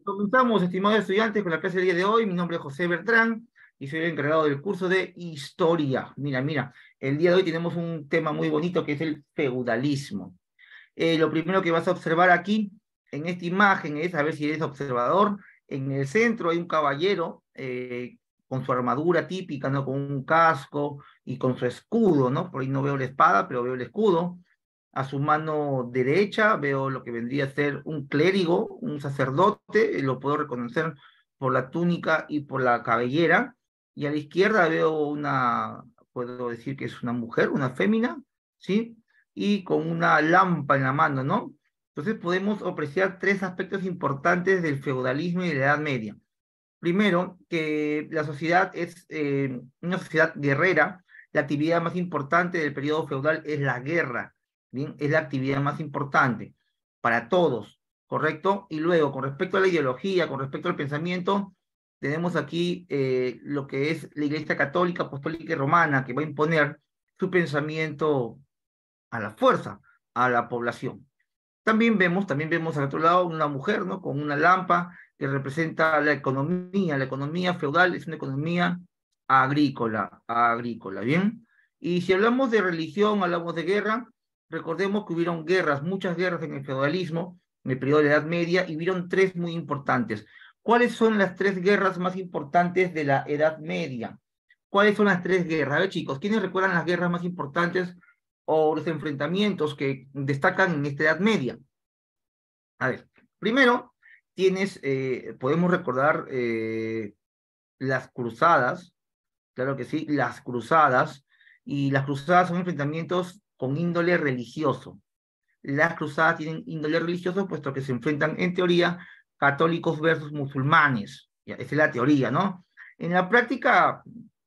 Comenzamos, estimados estudiantes, con la clase del día de hoy. Mi nombre es José Bertrán y soy el encargado del curso de Historia. Mira, el día de hoy tenemos un tema muy bonito que es el feudalismo. Lo primero que vas a observar aquí en esta imagen es, a ver si eres observador, en el centro hay un caballero con su armadura típica, ¿no? Con un casco y con su escudo, ¿no? Por ahí no veo la espada, pero veo el escudo. A su mano derecha veo lo que vendría a ser un clérigo, un sacerdote, lo puedo reconocer por la túnica y por la cabellera. Y a la izquierda veo puedo decir que es una mujer, una fémina, ¿sí? Y con una lámpara en la mano, ¿no? Entonces podemos apreciar tres aspectos importantes del feudalismo y de la Edad Media. Primero, que la sociedad es una sociedad guerrera. La actividad más importante del periodo feudal es la guerra, ¿bien? Es la actividad más importante para todos, ¿correcto? Y luego, con respecto a la ideología, con respecto al pensamiento, tenemos aquí lo que es la Iglesia Católica, Apostólica y Romana, que va a imponer su pensamiento a la fuerza, a la población. También vemos al otro lado una mujer, ¿no? Con una lámpara que representa la economía. La economía feudal es una economía agrícola, ¿bien? Y si hablamos de religión, hablamos de guerra, recordemos que hubieron guerras, muchas guerras en el feudalismo, en el periodo de la Edad Media, y hubieron tres muy importantes. ¿Cuáles son las tres guerras más importantes de la Edad Media? ¿Cuáles son las tres guerras? A ver, chicos, ¿quiénes recuerdan las guerras más importantes o los enfrentamientos que destacan en esta Edad Media? A ver, primero podemos recordar las cruzadas, claro que sí, las cruzadas, y las cruzadas son enfrentamientos con índole religioso. Las cruzadas tienen índole religioso, puesto que se enfrentan, en teoría, católicos versus musulmanes. Ya, esa es la teoría, ¿no? En la práctica,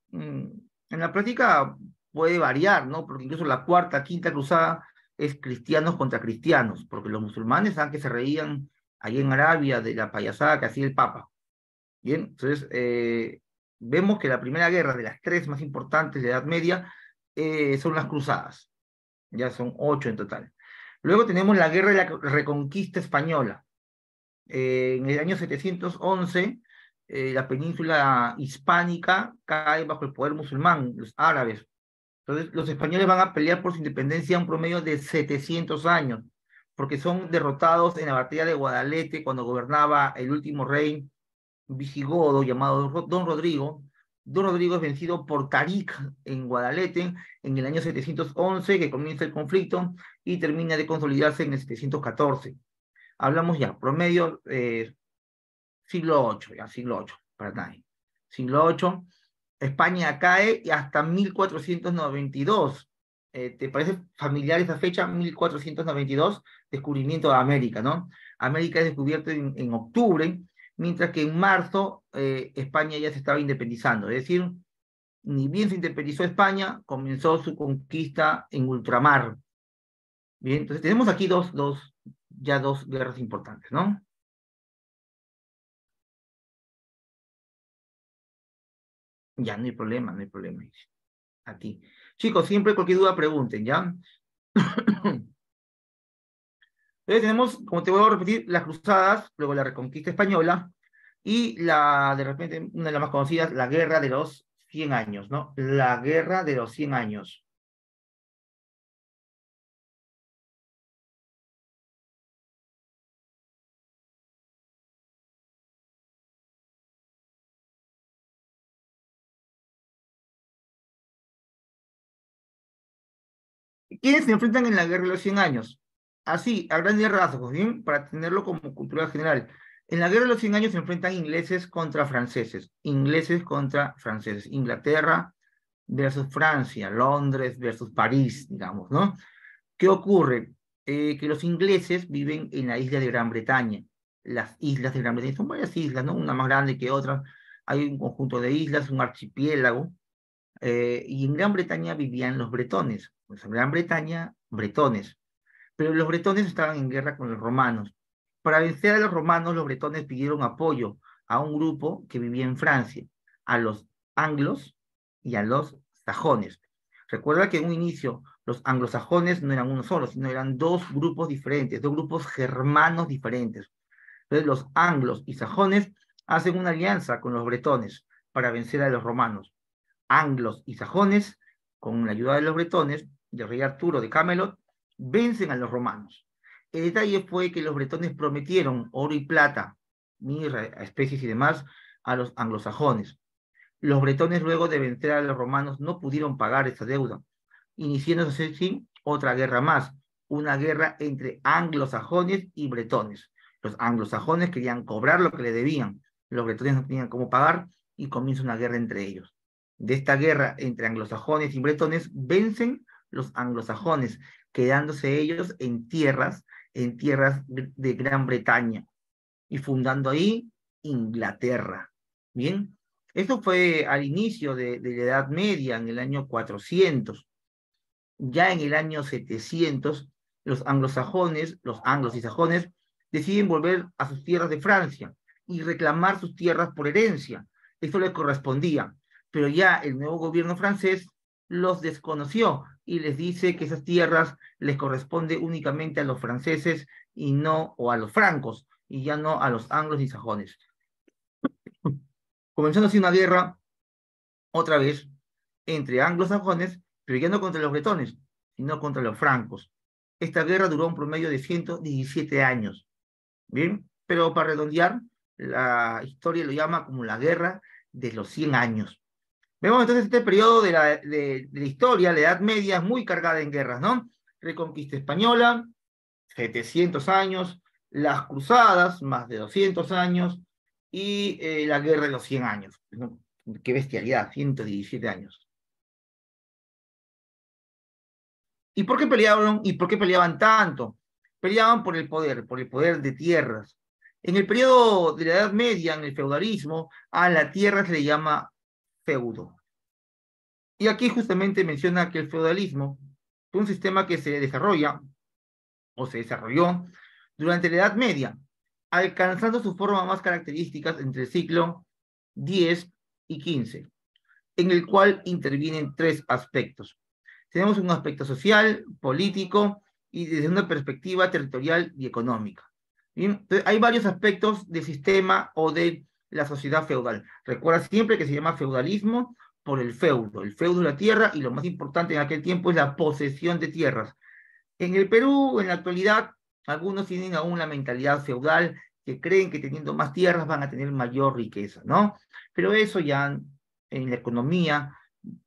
mm, en la práctica puede variar, ¿no? Porque incluso la cuarta, quinta cruzada es cristianos contra cristianos, porque los musulmanes, aunque se reían ahí en Arabia de la payasada que hacía el Papa. Bien, entonces vemos que la primera guerra de las tres más importantes de la Edad Media son las cruzadas. Ya son 8 en total. Luego tenemos la Guerra de la Reconquista Española. En el año 711, la península hispánica cae bajo el poder musulmán, los árabes. Entonces, los españoles van a pelear por su independencia un promedio de 700 años, porque son derrotados en la batalla de Guadalete cuando gobernaba el último rey visigodo llamado Don Rodrigo. Don Rodrigo es vencido por Tarik en Guadalete en el año 711, que comienza el conflicto y termina de consolidarse en el 714. Hablamos ya, promedio siglo VIII, ya siglo VIII, para nadie. Siglo VIII, España cae y hasta 1492. ¿Te parece familiar esa fecha? 1492, descubrimiento de América, ¿no? América es descubierta en octubre, mientras que en marzo España ya se estaba independizando. Es decir, ni bien se independizó España, comenzó su conquista en ultramar. Bien, entonces tenemos aquí ya dos guerras importantes, ¿no? Ya, no hay problema, no hay problema. A ti. Chicos, siempre cualquier duda pregunten, ¿ya? Entonces tenemos, como te voy a repetir, las cruzadas, luego la reconquista española y de repente, una de las más conocidas, la guerra de los 100 años, ¿no? La guerra de los 100 años. ¿Quiénes se enfrentan en la guerra de los 100 años? Así, a grandes rasgos, ¿bien? Para tenerlo como cultura general. En la guerra de los 100 años se enfrentan ingleses contra franceses, Inglaterra versus Francia, Londres versus París, digamos, ¿no? ¿Qué ocurre? Que los ingleses viven en la isla de Gran Bretaña. Las islas de Gran Bretaña son varias islas, ¿no? Una más grande que otra. Hay un conjunto de islas, un archipiélago. Y en Gran Bretaña vivían los bretones. Pues en Gran Bretaña, bretones. Pero los bretones estaban en guerra con los romanos. Para vencer a los romanos, los bretones pidieron apoyo a un grupo que vivía en Francia, a los anglos y a los sajones. Recuerda que en un inicio los anglosajones no eran uno solo, sino eran dos grupos diferentes, dos grupos germanos diferentes. Entonces los anglos y sajones hacen una alianza con los bretones para vencer a los romanos. Anglos y sajones, con la ayuda de los bretones, del rey Arturo de Camelot, vencen a los romanos. El detalle fue que los bretones prometieron oro y plata, mirra, especies y demás, a los anglosajones. Los bretones, luego de vencer a los romanos, no pudieron pagar esa deuda, iniciándose así otra guerra más, una guerra entre anglosajones y bretones. Los anglosajones querían cobrar lo que le debían, los bretones no tenían cómo pagar y comienza una guerra entre ellos. De esta guerra entre anglosajones y bretones vencen los anglosajones, quedándose ellos en tierras de Gran Bretaña y fundando ahí Inglaterra. Bien, esto fue al inicio de la Edad Media, en el año 400. Ya en el año 700, los anglosajones, los anglos y sajones, deciden volver a sus tierras de Francia y reclamar sus tierras por herencia. Esto les correspondía, pero ya el nuevo gobierno francés los desconoció y les dice que esas tierras les corresponde únicamente a los franceses y no, o a los francos, y ya no a los anglos y sajones. Comenzando así una guerra, otra vez, entre anglosajones, pero ya no contra los bretones, sino contra los francos. Esta guerra duró un promedio de 117 años. Bien, pero para redondear, la historia lo llama como la guerra de los 100 años. Vemos entonces este periodo de la historia, la Edad Media, muy cargada en guerras, ¿no? Reconquista española, 700 años, las cruzadas, más de 200 años, y la guerra de los 100 años. ¿No? Qué bestialidad, 117 años. ¿Y por qué peleaban? ¿Y por qué peleaban tanto? Peleaban por el poder de tierras. En el periodo de la Edad Media, en el feudalismo, a la tierra se le llama feudo. Y aquí justamente menciona que el feudalismo fue un sistema que se desarrolla o se desarrolló durante la Edad Media, alcanzando sus formas más características entre el siglo X y XV, en el cual intervienen tres aspectos. Tenemos un aspecto social, político y desde una perspectiva territorial y económica. ¿Bien? Entonces, hay varios aspectos del sistema o de la sociedad feudal. Recuerda siempre que se llama feudalismo por el feudo. El feudo es la tierra y lo más importante en aquel tiempo es la posesión de tierras. En el Perú, en la actualidad, algunos tienen aún la mentalidad feudal que creen que teniendo más tierras van a tener mayor riqueza, ¿no? Pero eso ya en la economía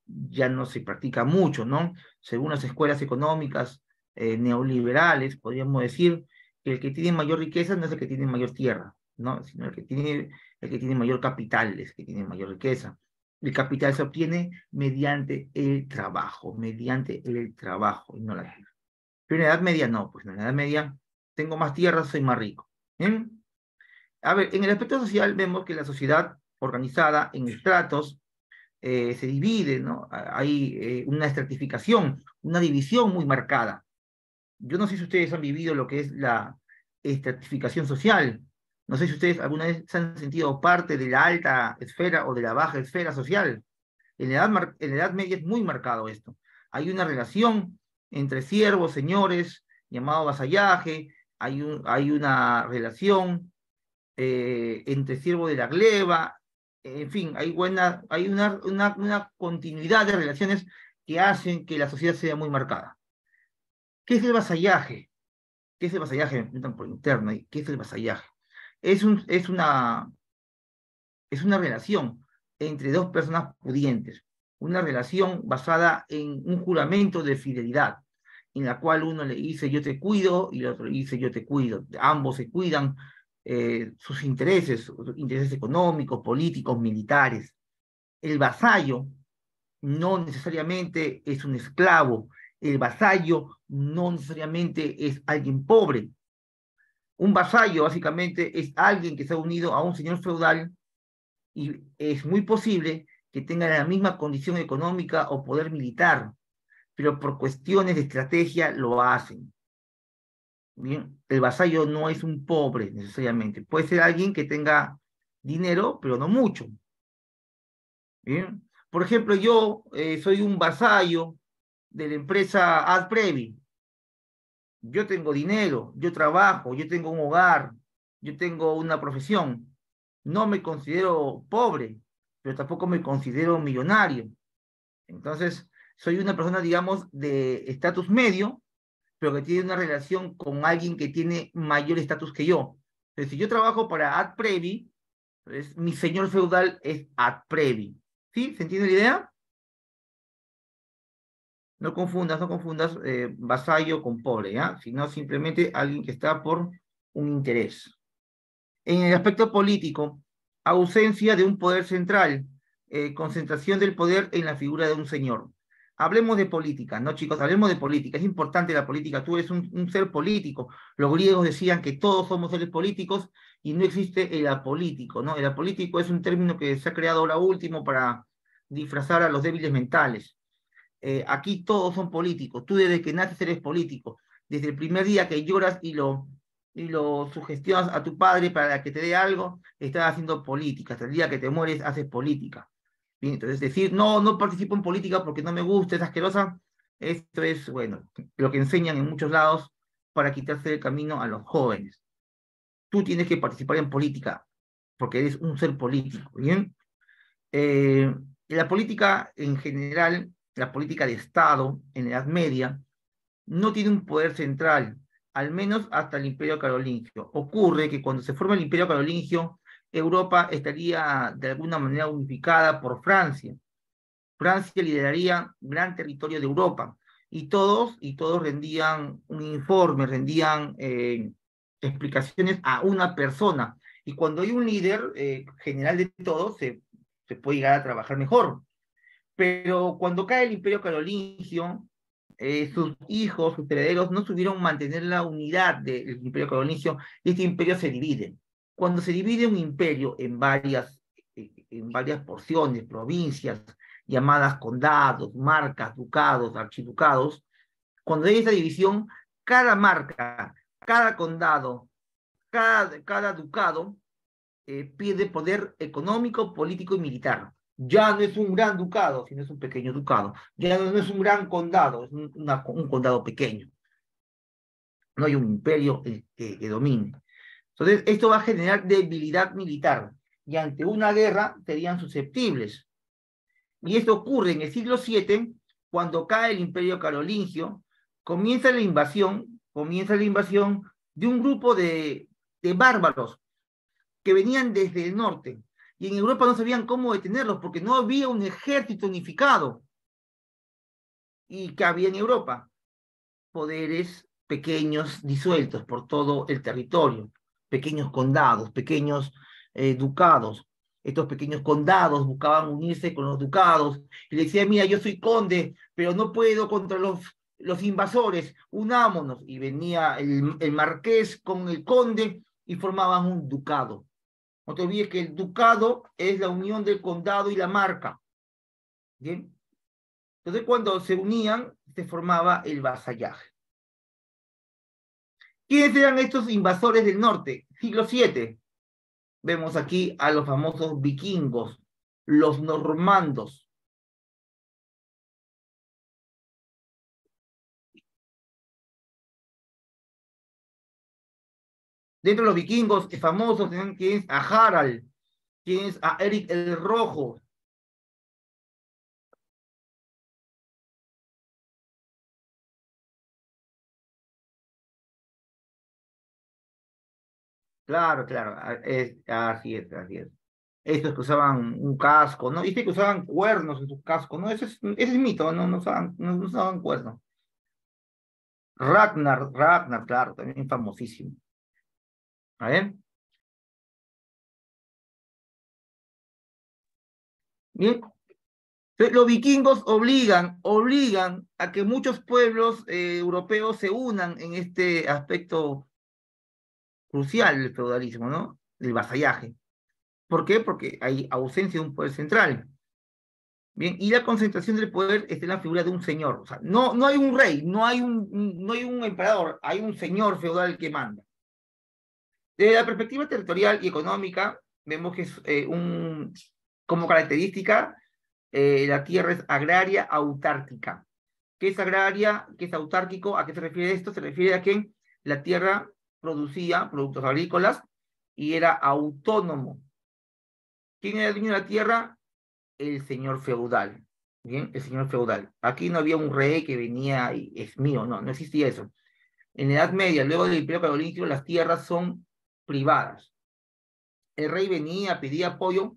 ya no se practica mucho, ¿no? Según las escuelas económicas neoliberales, podríamos decir que el que tiene mayor riqueza no es el que tiene mayor tierra, ¿no? Sino el que tiene mayor capital, es el que tiene mayor riqueza. El capital se obtiene mediante el trabajo, y no la tierra. Pero en la Edad Media no, pues en la Edad Media tengo más tierra, soy más rico. ¿Bien? A ver, en el aspecto social vemos que la sociedad organizada en estratos se divide, ¿no? Hay una estratificación, una división muy marcada. Yo no sé si ustedes han vivido lo que es la estratificación social. No sé si ustedes alguna vez se han sentido parte de la alta esfera o de la baja esfera social. En la Edad Media es muy marcado esto. Hay una relación entre siervos, señores, llamado vasallaje, hay una relación entre siervo de la gleba, en fin, hay una continuidad de relaciones que hacen que la sociedad sea muy marcada. ¿Qué es el vasallaje? ¿Qué es el vasallaje? Me preguntan por interno, ¿qué es el vasallaje? Es, un, es, una, es una relación entre dos personas pudientes, una relación basada en un juramento de fidelidad, en la cual uno le dice yo te cuido y el otro le dice yo te cuido. Ambos se cuidan sus intereses económicos, políticos, militares. El vasallo no necesariamente es un esclavo, el vasallo no necesariamente es alguien pobre. Un vasallo básicamente es alguien que se ha unido a un señor feudal y es muy posible que tengan la misma condición económica o poder militar, pero por cuestiones de estrategia lo hacen. Bien, el vasallo no es un pobre necesariamente, puede ser alguien que tenga dinero, pero no mucho. Bien, por ejemplo, yo soy un vasallo de la empresa Adprevi. Yo tengo dinero, yo trabajo, yo tengo un hogar, yo tengo una profesión, no me considero pobre, pero tampoco me considero millonario. Entonces, soy una persona, digamos, de estatus medio, pero que tiene una relación con alguien que tiene mayor estatus que yo. Entonces, si yo trabajo para Ad Previ, pues, mi señor feudal es Ad Previ. ¿Sí? ¿Se entiende la idea? No confundas vasallo con pobre, ¿ya? Sino simplemente alguien que está por un interés. En el aspecto político, ausencia de un poder central, concentración del poder en la figura de un señor. Hablemos de política, ¿no, chicos? Hablemos de política. Es importante la política. Tú eres un ser político. Los griegos decían que todos somos seres políticos y no existe el apolítico, ¿no? El apolítico es un término que se ha creado ahora último para disfrazar a los débiles mentales. Aquí todos son políticos. Tú desde que naces eres político. Desde el primer día que lloras y lo sugestionas a tu padre para que te dé algo, estás haciendo política. Hasta el día que te mueres, haces política. Bien, entonces decir, no, no participo en política porque no me gusta, es asquerosa, esto es, bueno, lo que enseñan en muchos lados para quitarse el camino a los jóvenes. Tú tienes que participar en política porque eres un ser político, ¿bien? Eh, la política en general, la política de Estado en la Edad Media, no tiene un poder central, al menos hasta el Imperio Carolingio. Ocurre que cuando se forma el Imperio Carolingio, Europa estaría de alguna manera unificada por Francia. Francia lideraría gran territorio de Europa y todos rendían un informe, rendían explicaciones a una persona. Y cuando hay un líder general de todos, se puede llegar a trabajar mejor. Pero cuando cae el Imperio Carolingio, sus hijos, sus herederos, no supieron mantener la unidad del Imperio Carolingio y este imperio se divide. Cuando se divide un imperio en varias porciones, provincias, llamadas condados, marcas, ducados, archiducados, cuando hay esa división, cada marca, cada condado, cada ducado pierde poder económico, político y militar. Ya no es un gran ducado, sino es un pequeño ducado. Ya no es un gran condado, es un condado pequeño. No hay un imperio que domine. Entonces, esto va a generar debilidad militar y ante una guerra serían susceptibles. Y esto ocurre en el siglo VII, cuando cae el imperio carolingio, comienza la invasión de un grupo de bárbaros que venían desde el norte y en Europa no sabían cómo detenerlos porque no había un ejército unificado. ¿Y qué había en Europa? Poderes pequeños disueltos por todo el territorio, pequeños condados, pequeños ducados. Estos pequeños condados buscaban unirse con los ducados y le decían, mira, yo soy conde, pero no puedo contra los invasores, unámonos. Y venía el marqués con el conde y formaban un ducado. No te olvides que el ducado es la unión del condado y la marca. ¿Bien? Entonces, cuando se unían, se formaba el vasallaje. ¿Quiénes eran estos invasores del norte? Siglo VII. Vemos aquí a los famosos vikingos, los normandos. Dentro de los vikingos famosos, ¿quién es? A Harald, quién es a Eric el Rojo. Claro, claro, así es, así es. Estos que usaban un casco, ¿no? Dice que usaban cuernos en sus cascos, ¿no? Ese es mito, no usaban cuernos. Ragnar, claro, también famosísimo. A ver, bien. Entonces, los vikingos obligan a que muchos pueblos europeos se unan en este aspecto crucial del feudalismo, ¿no? Del vasallaje. ¿Por qué? Porque hay ausencia de un poder central. Bien, y la concentración del poder está en la figura de un señor. O sea, no hay un rey, no hay un emperador, hay un señor feudal que manda. Desde la perspectiva territorial y económica, vemos que es como característica, la tierra es agraria autárquica. ¿Qué es agraria? ¿Qué es autárquico? ¿A qué se refiere esto? Se refiere a que la tierra producía productos agrícolas y era autónomo. ¿Quién era el dueño de la tierra? El señor feudal. Bien, el señor feudal. Aquí no había un rey que venía y es mío, no, no existía eso. En la Edad Media, luego del Imperio Carolingio, las tierras son privadas. El rey venía, pedía apoyo,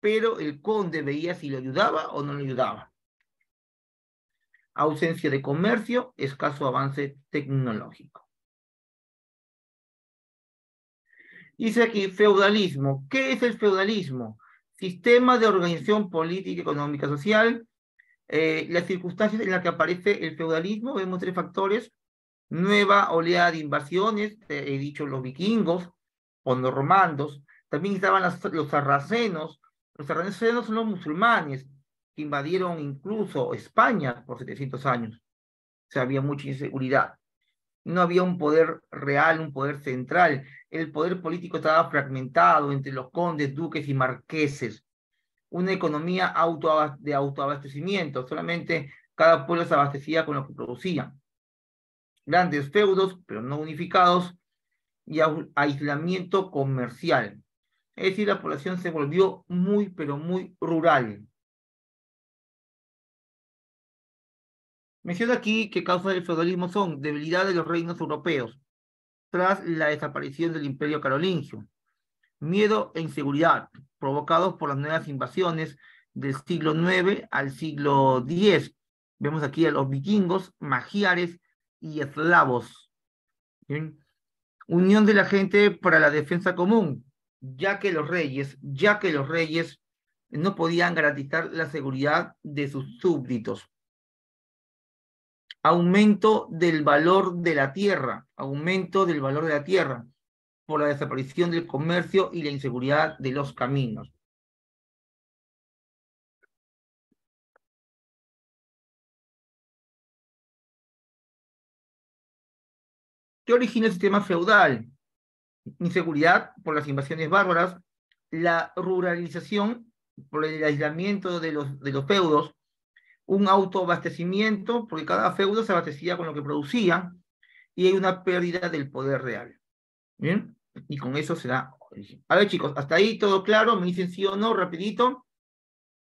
pero el conde veía si lo ayudaba o no lo ayudaba. Ausencia de comercio, escaso avance tecnológico. Dice aquí, feudalismo. ¿Qué es el feudalismo? Sistema de organización política, económica, social. Las circunstancias en las que aparece el feudalismo, vemos tres factores. Nueva oleada de invasiones, he dicho los vikingos o normandos. También estaban los sarracenos. Los sarracenos son los musulmanes que invadieron incluso España por 700 años. O sea, había mucha inseguridad. No había un poder real, un poder central. El poder político estaba fragmentado entre los condes, duques y marqueses. Una economía de autoabastecimiento. Solamente cada pueblo se abastecía con lo que producía. Grandes feudos, pero no unificados, y aislamiento comercial. Es decir, la población se volvió muy, pero muy rural. Menciona aquí que causas del feudalismo son debilidad de los reinos europeos tras la desaparición del Imperio Carolingio, miedo e inseguridad provocados por las nuevas invasiones del siglo IX al siglo X. Vemos aquí a los vikingos, magiares y eslavos. ¿Bien? Unión de la gente para la defensa común, ya que los reyes no podían garantizar la seguridad de sus súbditos. Aumento del valor de la tierra, aumento del valor de la tierra por la desaparición del comercio y la inseguridad de los caminos. ¿Qué origina el sistema feudal? Inseguridad por las invasiones bárbaras, la ruralización por el aislamiento de los feudos, un autoabastecimiento, porque cada feudo se abastecía con lo que producía, y hay una pérdida del poder real. ¿Bien? Y con eso se da origen. A ver, chicos, hasta ahí todo claro, me dicen sí o no, rapidito.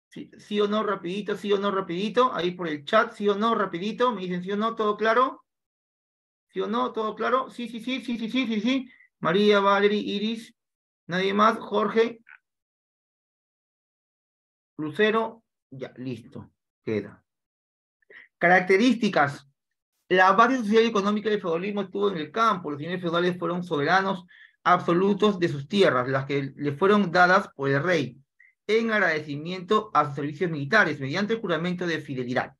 Sí, sí o no, rapidito, sí o no, rapidito. Ahí por el chat, sí o no, rapidito. Me dicen sí o no, todo claro. ¿Sí o no? ¿Todo claro? Sí, sí, sí, sí, sí, sí, sí, sí. María, Valerie, Iris, nadie más, Jorge, Lucero, ya, listo, queda. Características. La base social y económica del feudalismo estuvo en el campo. Los señores feudales fueron soberanos absolutos de sus tierras, las que le fueron dadas por el rey, en agradecimiento a sus servicios militares, mediante el juramento de fidelidad.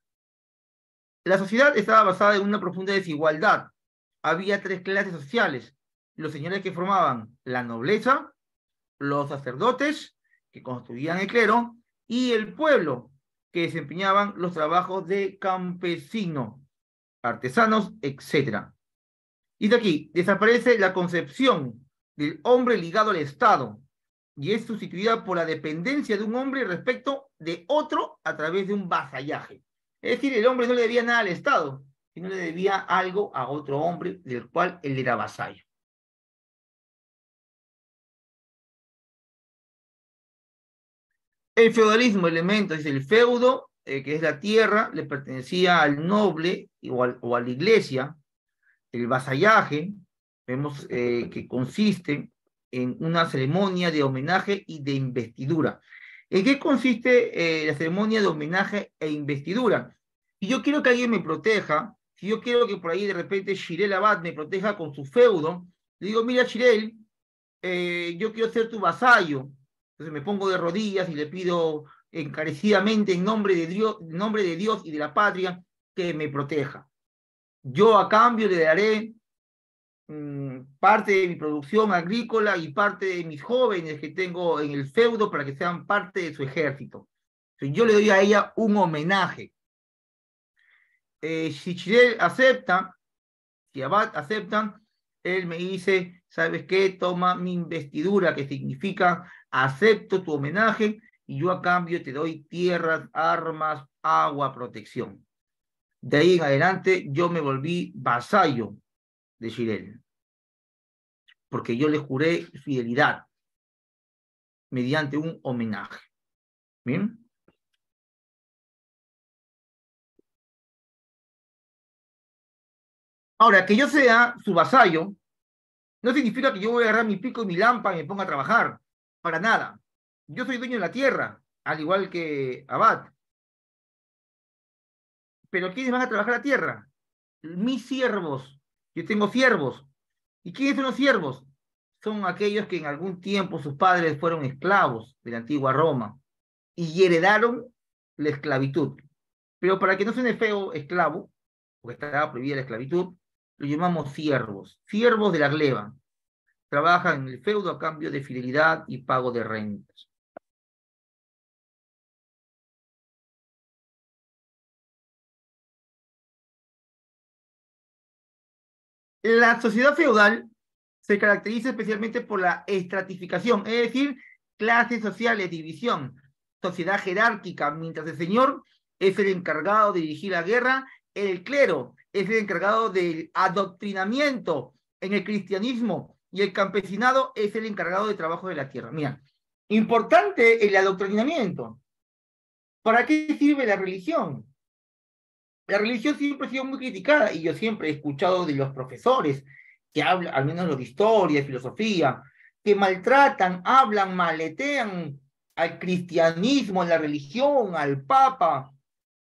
La sociedad estaba basada en una profunda desigualdad. Había tres clases sociales: los señores que formaban la nobleza, los sacerdotes que construían el clero y el pueblo que desempeñaban los trabajos de campesino, artesanos, etc. Y de aquí desaparece la concepción del hombre ligado al Estado y es sustituida por la dependencia de un hombre respecto de otro a través de un vasallaje. Es decir, el hombre no le debía nada al Estado, sino le debía algo a otro hombre del cual él era vasallo. El feudalismo, elemento, es el feudo, que es la tierra, le pertenecía al noble o a la iglesia. El vasallaje, vemos que consiste en una ceremonia de homenaje y de investidura. ¿En qué consiste la ceremonia de homenaje e investidura? Si yo quiero que alguien me proteja, si yo quiero que por ahí de repente Shirel Abad me proteja con su feudo, le digo, mira Shirel, yo quiero ser tu vasallo. Entonces me pongo de rodillas y le pido encarecidamente en nombre de Dios y de la patria que me proteja. Yo a cambio le daré parte de mi producción agrícola y parte de mis jóvenes que tengo en el feudo para que sean parte de su ejército. Entonces, yo le doy a ella un homenaje. Si Chirel acepta, si Abad aceptan, él me dice, ¿sabes qué? Toma mi investidura, que significa acepto tu homenaje y yo a cambio te doy tierras, armas, agua, protección. De ahí en adelante yo me volví vasallo de Chirel. porque yo le juré fidelidad mediante un homenaje. ¿Bien? Ahora, que yo sea su vasallo, no significa que yo voy a agarrar mi pico y mi lámpara y me ponga a trabajar. Para nada. Yo soy dueño de la tierra, al igual que Abad. Pero ¿quiénes van a trabajar la tierra? Mis siervos. Yo tengo siervos. ¿Y quiénes son los siervos? Son aquellos que en algún tiempo sus padres fueron esclavos de la antigua Roma y heredaron la esclavitud. Pero para que no suene feo esclavo, porque estaba prohibida la esclavitud, lo llamamos siervos, siervos de la gleba. Trabajan en el feudo a cambio de fidelidad y pago de rentas. La sociedad feudal se caracteriza especialmente por la estratificación, es decir, clases sociales, división, sociedad jerárquica, mientras el señor es el encargado de dirigir la guerra, el clero es el encargado del adoctrinamiento en el cristianismo y el campesinado es el encargado de trabajo de la tierra. Mira, importante el adoctrinamiento. ¿Para qué sirve la religión? La religión siempre ha sido muy criticada y yo siempre he escuchado de los profesores que hablan, al menos los de historia, filosofía, que maltratan, hablan, maletean al cristianismo, a la religión, al Papa,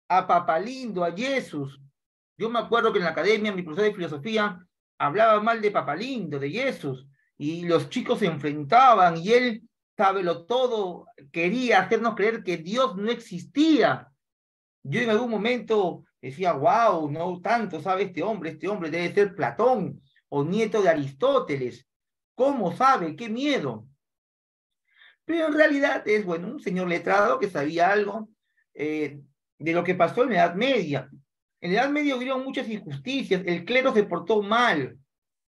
a Papalindo, a Jesús. Yo me acuerdo que en la academia mi profesor de filosofía hablaba mal de Papalindo, de Jesús, y los chicos se enfrentaban y él, sábelo todo, quería hacernos creer que Dios no existía. Yo en algún momento decía, wow, no tanto sabe este hombre debe ser Platón o nieto de Aristóteles. ¿Cómo sabe? ¡Qué miedo! Pero en realidad es, bueno, un señor letrado que sabía algo de lo que pasó en la Edad Media. En la Edad Media hubieron muchas injusticias, el clero se portó mal,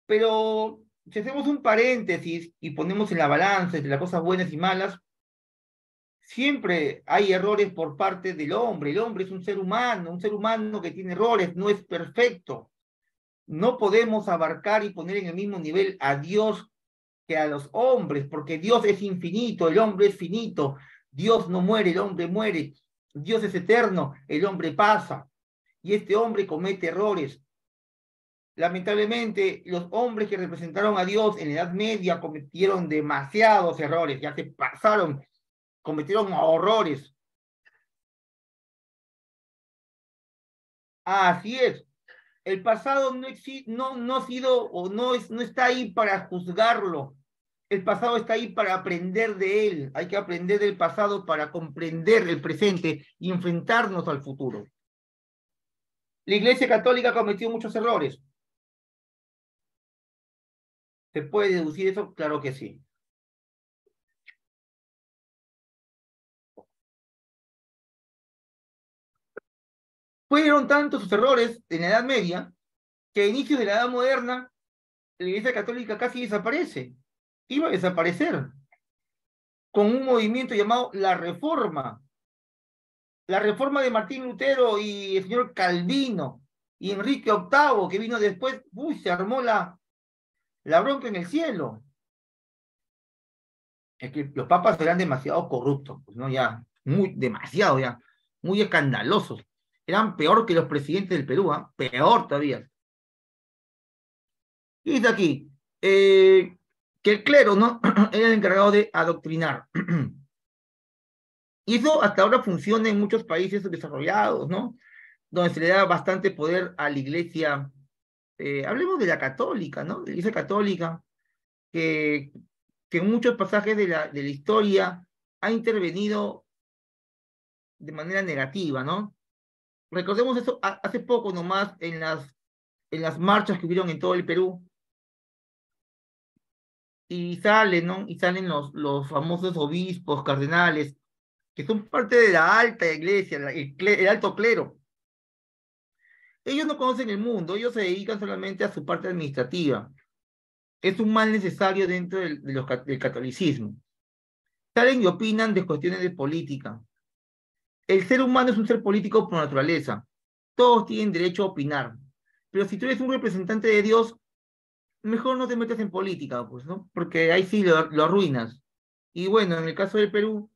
pero si hacemos un paréntesis y ponemos en la balanza entre las cosas buenas y malas, siempre hay errores por parte del hombre. El hombre es un ser humano que tiene errores, no es perfecto. No podemos abarcar y poner en el mismo nivel a Dios que a los hombres, porque Dios es infinito, el hombre es finito. Dios no muere, el hombre muere. Dios es eterno, el hombre pasa. Y este hombre comete errores. Lamentablemente, los hombres que representaron a Dios en la Edad Media cometieron demasiados errores, ya se pasaron, cometieron horrores. Así es. El pasado no existe, no ha sido o no está ahí para juzgarlo. El pasado está ahí para aprender de él. Hay que aprender del pasado para comprender el presente y enfrentarnos al futuro. La Iglesia Católica cometió muchos errores. ¿Se puede deducir eso? Claro que sí. Fueron tantos sus errores en la Edad Media que a inicios de la Edad Moderna la Iglesia Católica casi desaparece. Iba a desaparecer con un movimiento llamado la Reforma. La Reforma de Martín Lutero y el señor Calvino y Enrique VIII, que vino después, se armó la bronca en el cielo. Es que los papas eran demasiado corruptos, pues, ¿no? Ya, demasiado ya, muy escandalosos. Eran peor que los presidentes del Perú, ¿eh? Peor todavía. Y dice aquí, que el clero, ¿no? Era el encargado de adoctrinar. Y eso hasta ahora funciona en muchos países desarrollados, ¿no? Donde se le da bastante poder a la iglesia. Hablemos de la católica, ¿no? De la iglesia católica, que, que en muchos pasajes de la historia ha intervenido de manera negativa, ¿no? Recordemos eso hace poco nomás en las marchas que hubieron en todo el Perú, y salen, ¿no? Y salen los famosos obispos, cardenales, que son parte de la alta iglesia, el alto clero. Ellos no conocen el mundo, ellos se dedican solamente a su parte administrativa. Es un mal necesario dentro del catolicismo. Salen y opinan de cuestiones de política. El ser humano es un ser político por naturaleza. Todos tienen derecho a opinar. Pero si tú eres un representante de Dios, mejor no te metas en política, pues, ¿no? Porque ahí sí lo arruinas. Y bueno, en el caso del Perú,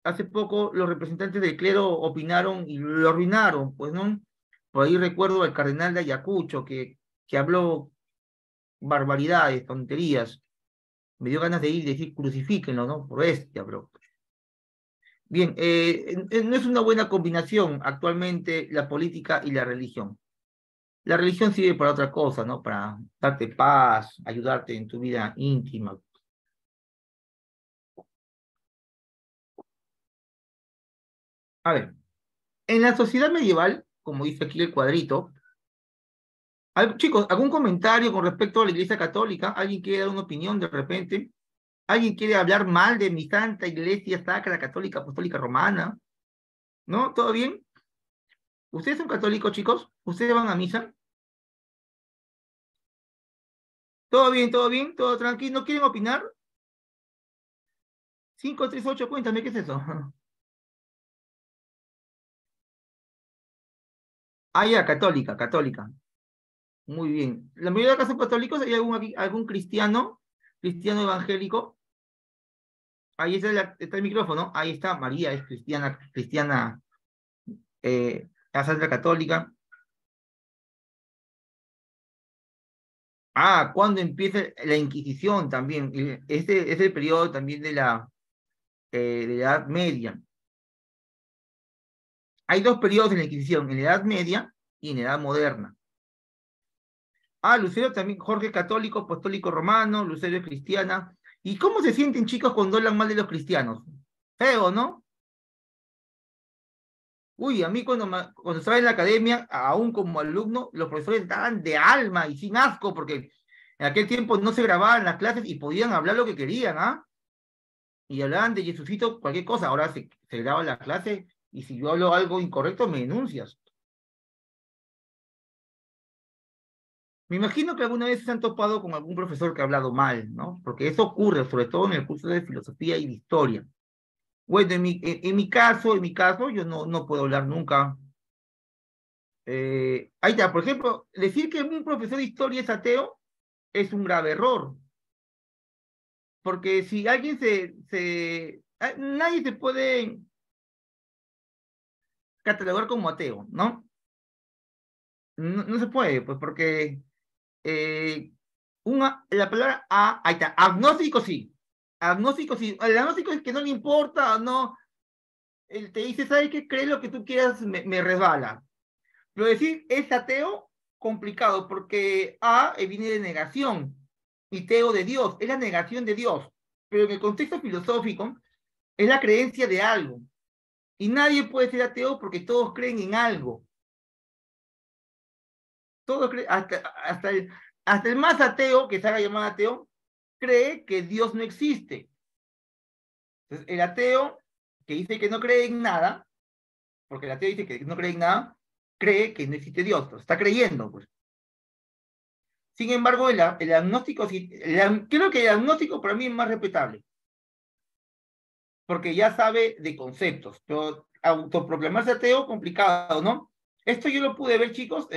hace poco los representantes del clero opinaron y lo arruinaron, pues, ¿no? Por ahí recuerdo al cardenal de Ayacucho que habló barbaridades, tonterías. Me dio ganas de ir y decir crucifíquenlo, ¿no? Por bestia, bro. Bien, no es una buena combinación actualmente la política y la religión. La religión sirve para otra cosa, ¿no? Para darte paz, ayudarte en tu vida íntima. A ver, en la sociedad medieval, como dice aquí el cuadrito, chicos, ¿algún comentario con respecto a la Iglesia Católica? ¿Alguien quiere dar una opinión de repente? ¿Alguien quiere hablar mal de mi santa Iglesia Sacra Católica Apostólica Romana? ¿No? ¿Todo bien? ¿Ustedes son católicos, chicos? ¿Ustedes van a misa? ¿Todo bien? ¿Todo bien? ¿Todo tranquilo? ¿No quieren opinar? 538, cuéntame, ¿qué es eso? Ah, ya, católica, católica. Muy bien. La mayoría de acá son católicos. ¿Hay algún cristiano, cristiano evangélico? Ahí está, está el micrófono. Ahí está. María es cristiana, cristiana, la santa católica. Ah, ¿cuándo empieza la Inquisición también? Este es el periodo también de la Edad Media. Hay dos periodos en la Inquisición, en la Edad Media y en la Edad Moderna. Ah, Lucero también, Jorge es católico, apostólico romano, Lucero es cristiana. ¿Y cómo se sienten, chicos, cuando hablan mal de los cristianos? Feo, ¿no? Uy, a mí cuando estaba en la academia, aún como alumno, los profesores estaban de alma y sin asco, porque en aquel tiempo no se grababan las clases y podían hablar lo que querían, ¿ah? Y hablaban de Jesucito, cualquier cosa. Ahora se graba la clase y si yo hablo algo incorrecto, me denuncias. Me imagino que alguna vez se han topado con algún profesor que ha hablado mal, ¿no? Porque eso ocurre, sobre todo en el curso de filosofía y de historia. Bueno, en mi caso, yo no puedo hablar nunca. Ahí está, por ejemplo, decir que un profesor de historia es ateo es un grave error, porque si alguien nadie se puede catalogar como ateo, ¿no? No se puede, pues porque eh, la palabra ahí está, agnóstico sí, el agnóstico es que no le importa, no, él te dice, ¿sabes qué? Cree lo que tú quieras, me resbala. Pero decir es ateo, complicado, porque viene de negación y teo de Dios, es la negación de Dios. Pero en el contexto filosófico es la creencia de algo. Y nadie puede ser ateo porque todos creen en algo. Todos creen, hasta el más ateo, que se haga llamar ateo, cree que Dios no existe. Entonces, el ateo que dice que no cree en nada, porque el ateo dice que no cree en nada, cree que no existe Dios, lo está creyendo, pues. Sin embargo, el agnóstico, creo que el agnóstico para mí es más respetable, porque ya sabe de conceptos, pero autoproclamarse ateo, complicado, ¿no? Esto yo lo pude ver, chicos,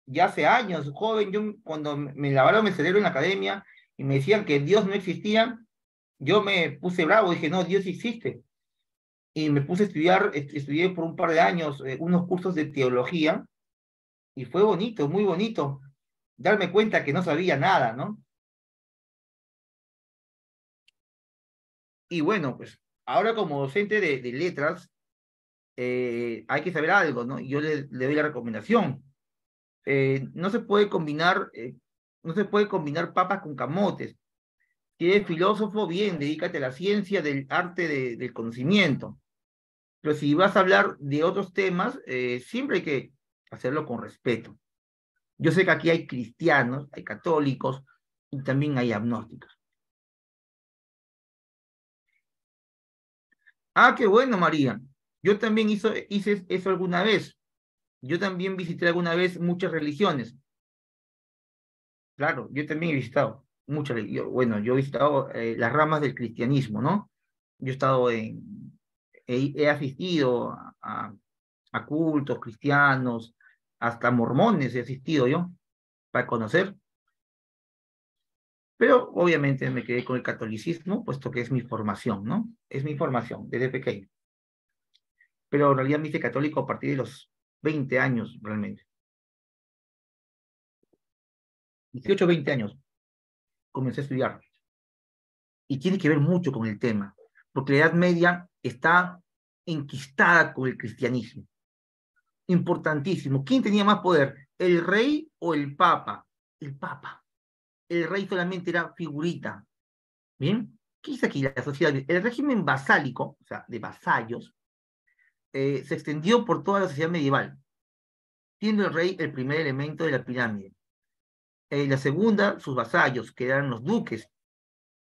ya hace años, joven, cuando me lavaron el cerebro en la academia y me decían que Dios no existía, yo me puse bravo, dije, no, Dios existe. Y me puse a estudiar, estudié por un par de años unos cursos de teología, y fue bonito, muy bonito, darme cuenta que no sabía nada, ¿no? Y bueno, pues ahora como docente de letras, hay que saber algo, ¿no? Yo le doy la recomendación. No se puede combinar, no se puede combinar papas con camotes. Si eres filósofo, bien, dedícate a la ciencia del arte del conocimiento. Pero si vas a hablar de otros temas, siempre hay que hacerlo con respeto. Yo sé que aquí hay cristianos, hay católicos y también hay agnósticos. Ah, qué bueno, María. Yo también hice eso alguna vez. Yo también visité alguna vez muchas religiones. Claro, yo también he visitado muchas religiones. Bueno, yo he visitado las ramas del cristianismo, ¿no? Yo he estado he asistido a cultos cristianos, hasta mormones he asistido yo, para conocer. Pero obviamente me quedé con el catolicismo, puesto que es mi formación, ¿no? Es mi formación desde pequeño. Pero en realidad me hice católico a partir de los 20 años, realmente. 18, 20 años comencé a estudiar. Y tiene que ver mucho con el tema, porque la Edad Media está enquistada con el cristianismo. Importantísimo. ¿Quién tenía más poder? ¿El rey o el papa? El papa. El rey solamente era figurita. ¿Bien? ¿Qué dice aquí la sociedad? El régimen vasálico, o sea, de vasallos, se extendió por toda la sociedad medieval, siendo el rey el primer elemento de la pirámide. La segunda, sus vasallos, que eran los duques,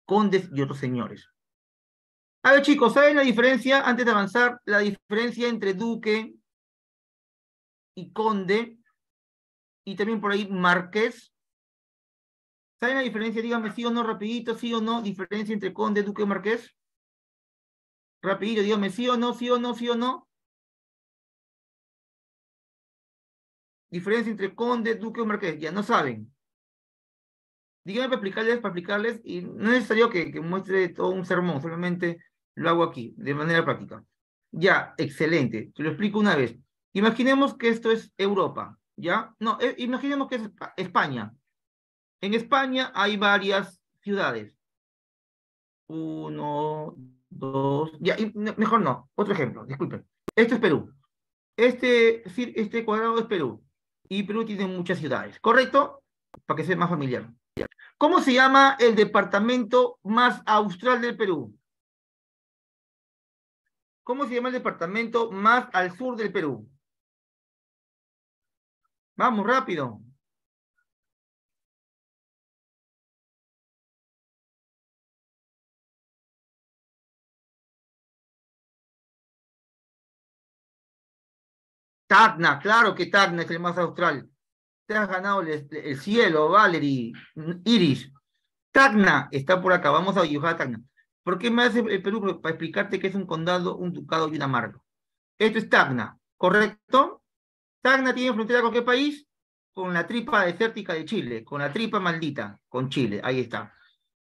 condes y otros señores. A ver, chicos, ¿saben la diferencia, antes de avanzar, la diferencia entre duque y conde y también por ahí marqués? ¿Saben la diferencia? Díganme sí o no, rapidito, sí o no, diferencia entre conde, duque y marqués. Rapidito, díganme sí o no, sí o no, sí o no. Diferencia entre conde, duque o marqués, ya no saben. Díganme para explicarles, y no es necesario que muestre todo un sermón, solamente lo hago aquí, de manera práctica. Ya, excelente, te lo explico una vez. Imaginemos que esto es Europa, ¿ya? No, imaginemos que es España. En España hay varias ciudades. Uno, dos, ya, mejor no, otro ejemplo, disculpen. Esto es Perú. Este cuadrado es Perú. Y Perú tiene muchas ciudades, ¿correcto? Para que sea más familiar. ¿Cómo se llama el departamento más austral del Perú? ¿Cómo se llama el departamento más al sur del Perú? Vamos, rápido. Tacna, claro que Tacna es el más austral. Te has ganado el cielo, Valerie, Iris. Tacna está por acá, vamos a dibujar a Tacna. ¿Por qué me hace el Perú? Para explicarte que es un condado, un ducado y una marca. Esto es Tacna, ¿correcto? Tacna tiene frontera con qué país? Con la tripa desértica de Chile, con la tripa maldita, con Chile, ahí está.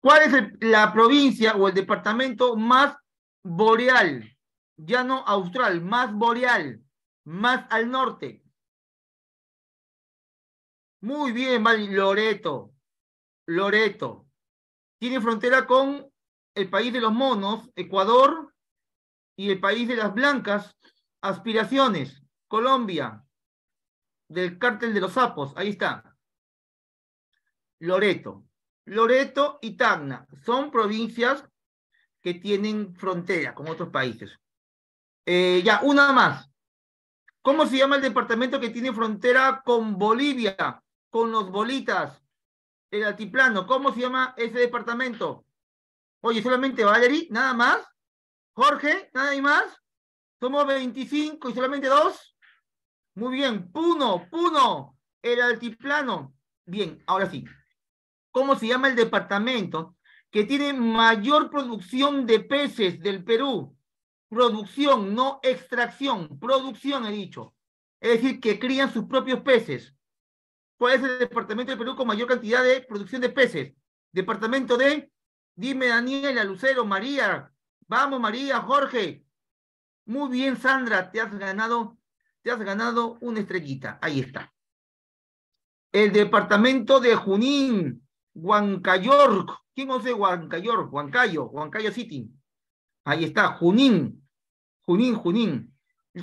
¿Cuál es la provincia o el departamento más boreal? Ya no austral, más boreal, más al norte. Muy bien, vale, Loreto, Loreto. Tiene frontera con el país de los monos, Ecuador, y el país de las blancas, Aspiraciones, Colombia, del cártel de los sapos, ahí está. Loreto. Loreto y Tacna son provincias que tienen frontera con otros países. Ya, una más. ¿Cómo se llama el departamento que tiene frontera con Bolivia, con los bolitas, el altiplano? ¿Cómo se llama ese departamento? Oye, solamente Valerie, nada más. Jorge, nada más. Somos 25 y solamente dos. Muy bien, Puno, Puno, el altiplano. Bien, ahora sí. ¿Cómo se llama el departamento que tiene mayor producción de peces del Perú? Producción, no extracción. Producción, he dicho. Es decir, que crían sus propios peces. ¿Cuál es el departamento del Perú con mayor cantidad de producción de peces? Departamento de, dime Daniela, Lucero, María. Vamos, María, Jorge. Muy bien, Sandra, te has ganado una estrellita. Ahí está. El departamento de Junín, Huancayork. ¿Quién conoce Huancayork? Huancayo, Huancayo City. Ahí está, Junín, Junín, Junín.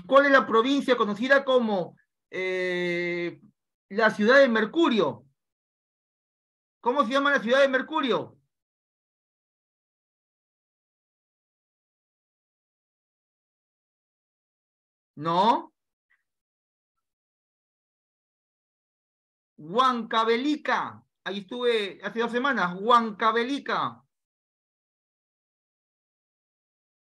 ¿Cuál es la provincia conocida como la ciudad de Mercurio? ¿Cómo se llama la ciudad de Mercurio? No, Huancavelica. Ahí estuve hace 2 semanas. Huancavelica.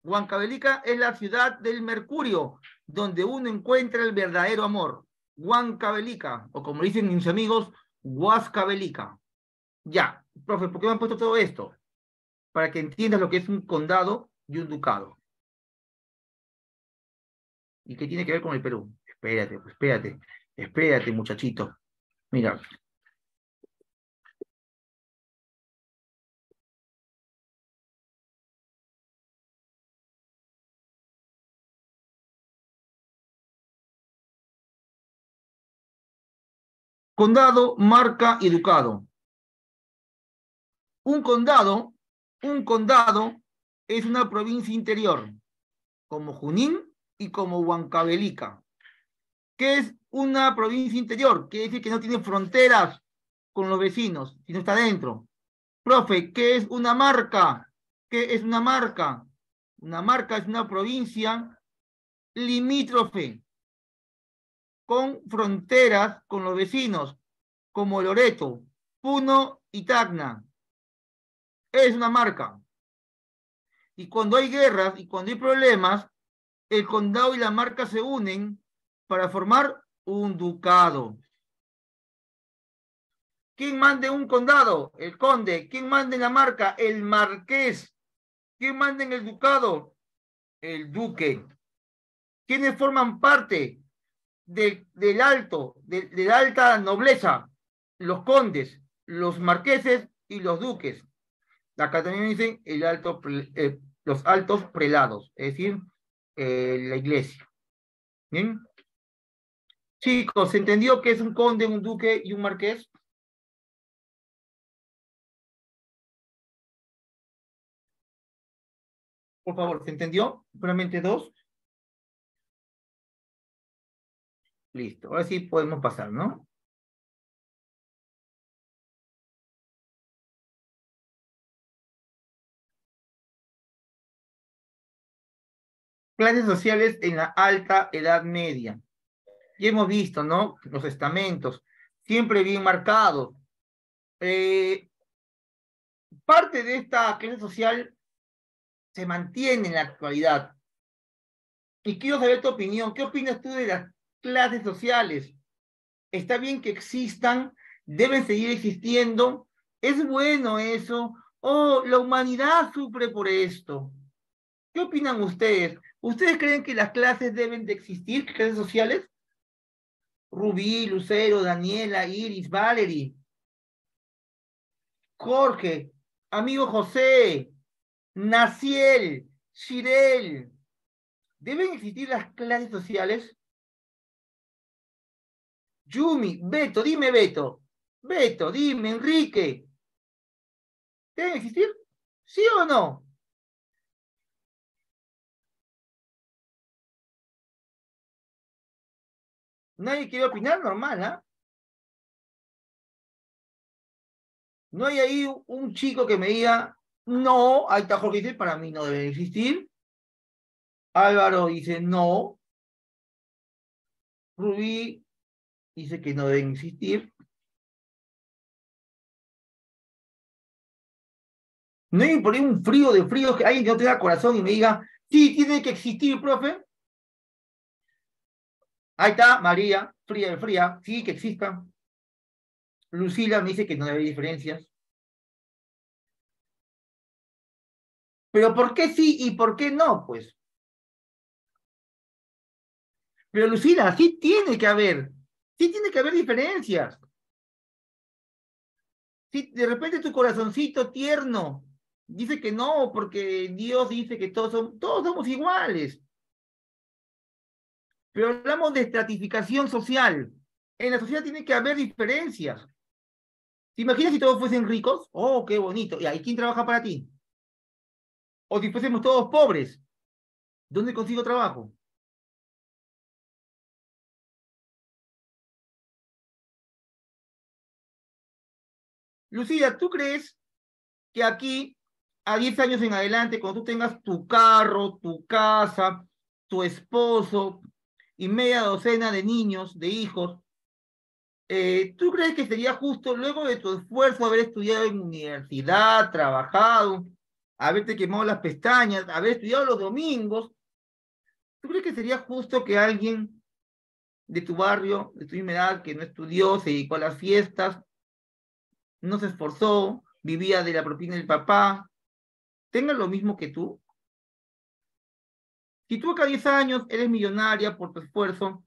Huancavelica es la ciudad del Mercurio, donde uno encuentra el verdadero amor. Huancavelica, o como dicen mis amigos, Huascavelica. Ya, profe, ¿por qué me han puesto todo esto? Para que entiendas lo que es un condado y un ducado. ¿Y qué tiene que ver con el Perú? Espérate, pues, espérate, espérate, muchachito. Mira, Condado, marca y ducado. Un condado, un condado es una provincia interior, como Junín y como Huancavelica. ¿Qué es una provincia interior? Quiere decir que no tiene fronteras con los vecinos, sino está dentro. Profe, ¿qué es una marca? ¿Qué es una marca? Una marca es una provincia limítrofe con fronteras con los vecinos, como Loreto, Puno y Tacna. Es una marca. Y cuando hay guerras y cuando hay problemas, el condado y la marca se unen para formar un ducado. ¿Quién manda en un condado? El conde. ¿Quién manda en la marca? El marqués. ¿Quién manda en el ducado? El duque. ¿Quiénes forman parte del alto, de la alta nobleza? Los condes, los marqueses y los duques. Acá también dicen los altos prelados, es decir, la iglesia. ¿Bien? Chicos, ¿se entendió qué es un conde, un duque y un marqués? Por favor, ¿se entendió? Solamente dos. Listo. Ahora sí podemos pasar, ¿no? Clases sociales en la alta Edad Media. Ya hemos visto, ¿no? Los estamentos, siempre bien marcados. Eh, Parte de esta clase social se mantiene en la actualidad. Y quiero saber tu opinión. ¿Qué opinas tú de las clases sociales? ¿Está bien que existan? ¿Deben seguir existiendo? ¿Es bueno eso? ¿O la humanidad sufre por esto? ¿Qué opinan ustedes? ¿Ustedes creen que las clases deben de existir, clases sociales? Rubí, Lucero, Daniela, Iris, Valerie, Jorge, amigo José, Naciel, Shirel. ¿Deben existir las clases sociales? Yumi, Beto, dime Beto. Beto, dime, Enrique. ¿Deben existir? ¿Sí o no? Nadie quiere opinar, normal, ¿ah? No hay ahí un chico que me diga, no, ahí está Jorge dice, para mí no deben existir. Álvaro dice, no. Rubí dice que no deben existir. No hay por ahí un frío de frío que alguien que no tenga corazón y me diga, sí, tiene que existir, profe. Ahí está, María, fría de fría, sí, que existan. Lucila me dice que no debe haber diferencias. Pero ¿por qué sí y por qué no? Pues. Pero Lucila, sí tiene que haber diferencias. Sí, de repente tu corazoncito tierno dice que no, porque Dios dice que todos somos iguales. Pero hablamos de estratificación social. En la sociedad tiene que haber diferencias. ¿Te imaginas si todos fuesen ricos? Oh, qué bonito. ¿Y ahí quién trabaja para ti? O si fuésemos todos pobres, ¿dónde consigo trabajo? Lucía, ¿tú crees que aquí, a 10 años en adelante, cuando tú tengas tu carro, tu casa, tu esposo y media docena de niños, de hijos, ¿tú crees que sería justo, luego de tu esfuerzo, haber estudiado en universidad, trabajado, haberte quemado las pestañas, haber estudiado los domingos? ¿Tú crees que sería justo que alguien de tu barrio, de tu misma edad, que no estudió, se dedicó a las fiestas, no se esforzó, vivía de la propina del papá, tenga lo mismo que tú? Si tú acá a 10 años eres millonaria por tu esfuerzo,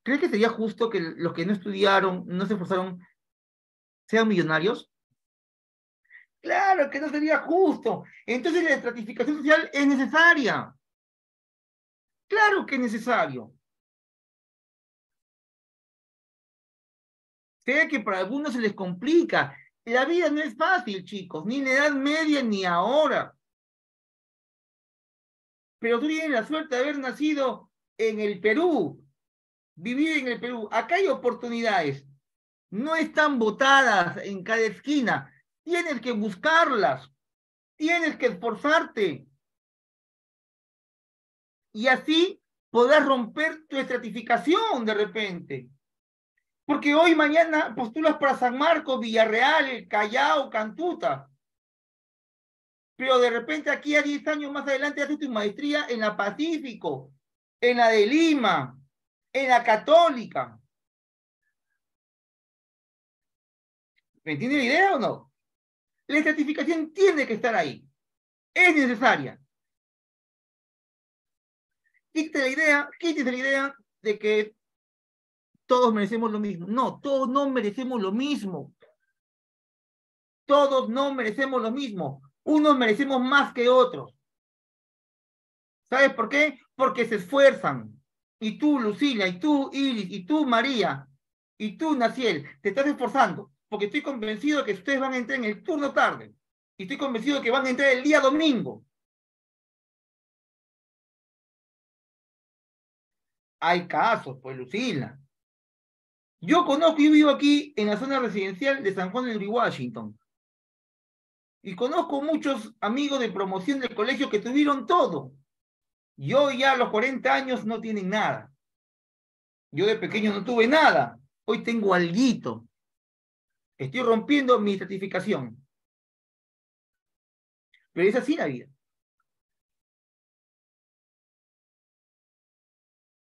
¿crees que sería justo que los que no estudiaron, no se esforzaron, sean millonarios? Claro que no sería justo. Entonces la estratificación social es necesaria. Claro que es necesario. Sé que para algunos se les complica. La vida no es fácil, chicos, ni en la Edad Media ni ahora. Pero tú tienes la suerte de haber nacido en el Perú, vivir en el Perú. Acá hay oportunidades. No están botadas en cada esquina. Tienes que buscarlas. Tienes que esforzarte. Y así podrás romper tu estratificación de repente. Porque hoy, mañana postulas para San Marcos, Villarreal, El Callao, Cantuta. Pero de repente aquí a 10 años más adelante haces tu maestría en la Pacífico, en la de Lima, en la Católica. ¿Me entiende la idea o no? La estratificación tiene que estar ahí. Es necesaria. Quítese la idea de que todos merecemos lo mismo. No, todos no merecemos lo mismo. Todos no merecemos lo mismo. Unos merecemos más que otros. ¿Sabes por qué? Porque se esfuerzan. Y tú, Lucila, y tú, Iris, y tú, María, y tú, Naciel, te estás esforzando. Porque estoy convencido de que ustedes van a entrar en el turno tarde. Y estoy convencido de que van a entrar el día domingo. Hay casos, pues, Lucila. Yo vivo aquí en la zona residencial de San Juan de Washington. Y conozco muchos amigos de promoción del colegio que tuvieron todo. Yo ya a los 40 años no tienen nada. Yo de pequeño no tuve nada. Hoy tengo alguito. Estoy rompiendo mi certificación. Pero es así la vida.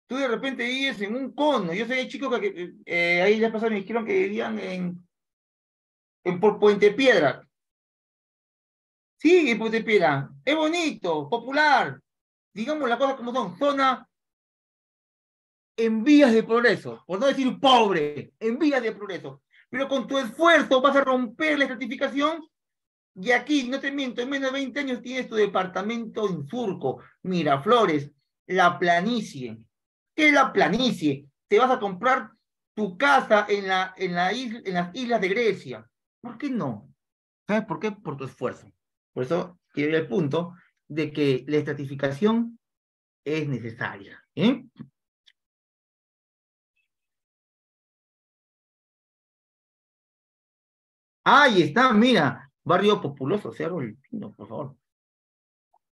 Tú de repente vives en un cono. Yo sé de chicos que ahí ya pasaron, me dijeron que vivían por Puente Piedra. Sí, en Puente Piedra. Es bonito, popular. Digamos las cosas como son. Zona en vías de progreso. Por no decir pobre, en vías de progreso. Pero con tu esfuerzo vas a romper la certificación. Y aquí, no te miento, en menos de 20 años tienes tu departamento en Surco, Miraflores, la planicie. ¿Qué es la planicie? Te vas a comprar tu casa en las islas de Grecia. ¿Por qué no? ¿Sabes por qué? Por tu esfuerzo. Por eso quiero ir al punto de que la estratificación es necesaria. ¿Eh? Ahí está, mira, barrio populoso, Cerro El Pino, por favor.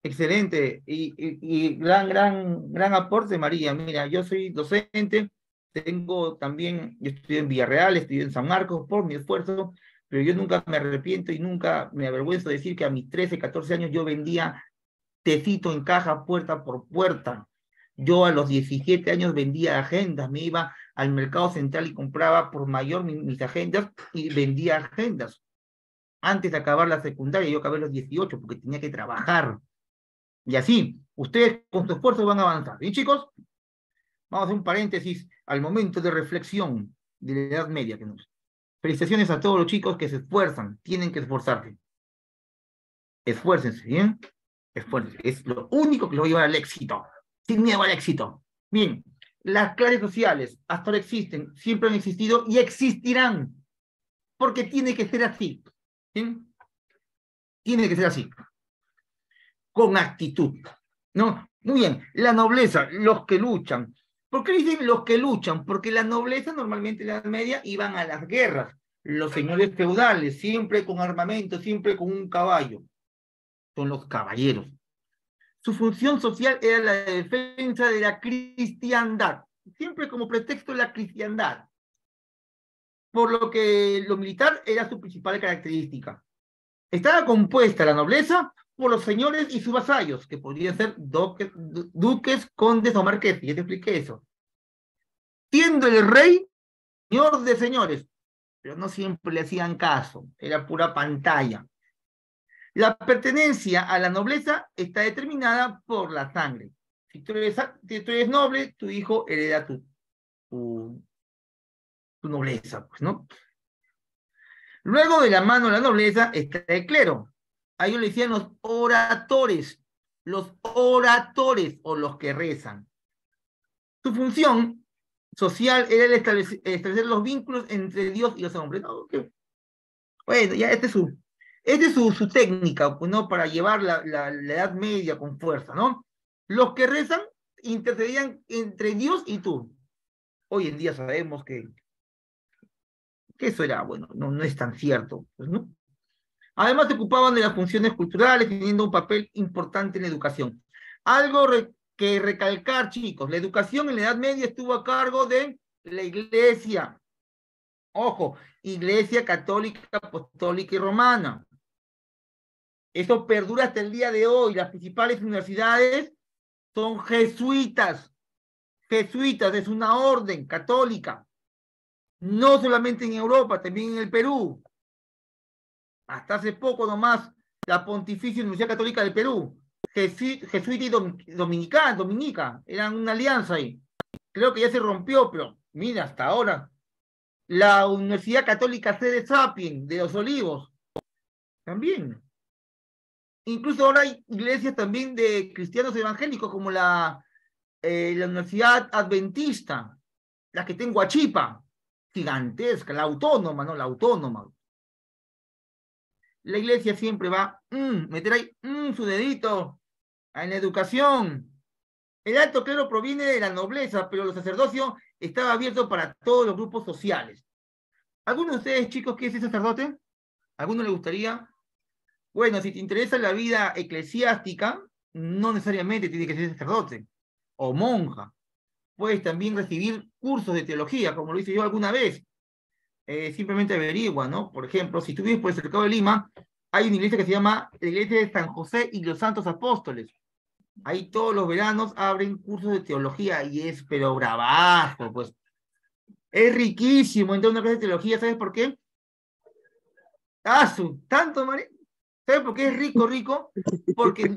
Excelente y gran aporte, María. Mira, yo soy docente, tengo también, yo estudié en Villarreal, estudié en San Marcos por mi esfuerzo, pero yo nunca me arrepiento y nunca me avergüenzo de decir que a mis 13, 14 años yo vendía tecito en caja puerta por puerta. Yo a los 17 años vendía agendas, me iba al mercado central y compraba por mayor mis agendas y vendía agendas. Antes de acabar la secundaria, yo acabé a los 18 porque tenía que trabajar. Y así, ustedes con su esfuerzo van a avanzar. ¿Bien, chicos? Vamos a hacer un paréntesis al momento de reflexión de la Edad Media. Felicitaciones a todos los chicos que se esfuerzan, tienen que esforzarse. Esfuércense, ¿bien? Esfuércense. Es lo único que los va a llevar al éxito. Sin miedo al éxito. Bien, las clases sociales hasta ahora existen, siempre han existido y existirán. Porque tiene que ser así. ¿Bien? Tiene que ser así. Con actitud. ¿No? Muy bien, la nobleza, los que luchan. ¿Por qué dicen los que luchan? Porque la nobleza normalmente en la Edad Media iban a las guerras. Los señores feudales, siempre con armamento, siempre con un caballo. Son los caballeros. Su función social era la defensa de la cristiandad. Siempre como pretexto la cristiandad. Por lo que lo militar era su principal característica. Estaba compuesta la nobleza por los señores y sus vasallos, que podrían ser duques, condes o marqueses. Ya te expliqué eso. Siendo el rey señor de señores, pero no siempre le hacían caso, era pura pantalla. La pertenencia a la nobleza está determinada por la sangre. Si tú eres noble, tu hijo hereda tu, tu nobleza, pues, ¿no? Luego de la mano de la nobleza está el clero. A ellos le decían los oradores o los que rezan. Su función social era el establecer los vínculos entre Dios y los hombres. ¿No? Okay. Bueno, ya su técnica, pues, ¿no? Para llevar la Edad Media con fuerza, ¿no? Los que rezan intercedían entre Dios y tú. Hoy en día sabemos que eso era, bueno, no es tan cierto, pues, ¿no? Además, se ocupaban de las funciones culturales, teniendo un papel importante en la educación. Algo que recalcar, chicos, la educación en la Edad Media estuvo a cargo de la Iglesia. Ojo, Iglesia Católica, Apostólica y Romana. Eso perdura hasta el día de hoy. Las principales universidades son jesuitas. Jesuitas es una orden católica. No solamente en Europa, también en el Perú. Hasta hace poco nomás, la Pontificia Universidad Católica del Perú, Jesuita y Dominica, eran una alianza ahí. Creo que ya se rompió, pero mira, hasta ahora. La Universidad Católica Sede Sapien de Los Olivos, también. Incluso ahora hay iglesias también de cristianos evangélicos, como la Universidad Adventista, la que tengo a Chipa, gigantesca, la autónoma, ¿no? La autónoma. La iglesia siempre va meter ahí su dedito en la educación. El alto clero proviene de la nobleza, pero el sacerdocio estaba abierto para todos los grupos sociales. ¿Alguno de ustedes, chicos, quiere ser sacerdote? ¿Alguno le gustaría? Bueno, si te interesa la vida eclesiástica, no necesariamente tiene que ser sacerdote o monja. Puedes también recibir cursos de teología, como lo hice yo alguna vez. Simplemente averigua, ¿no? Por ejemplo, si tú vives por el cercado de Lima, hay una iglesia que se llama la Iglesia de San José y los Santos Apóstoles. Ahí todos los veranos abren cursos de teología y es, pero bravazo, pues. Es riquísimo entrar a una clase de teología, ¿sabes por qué? Tanto, María. ¿Sabes por qué es rico? Porque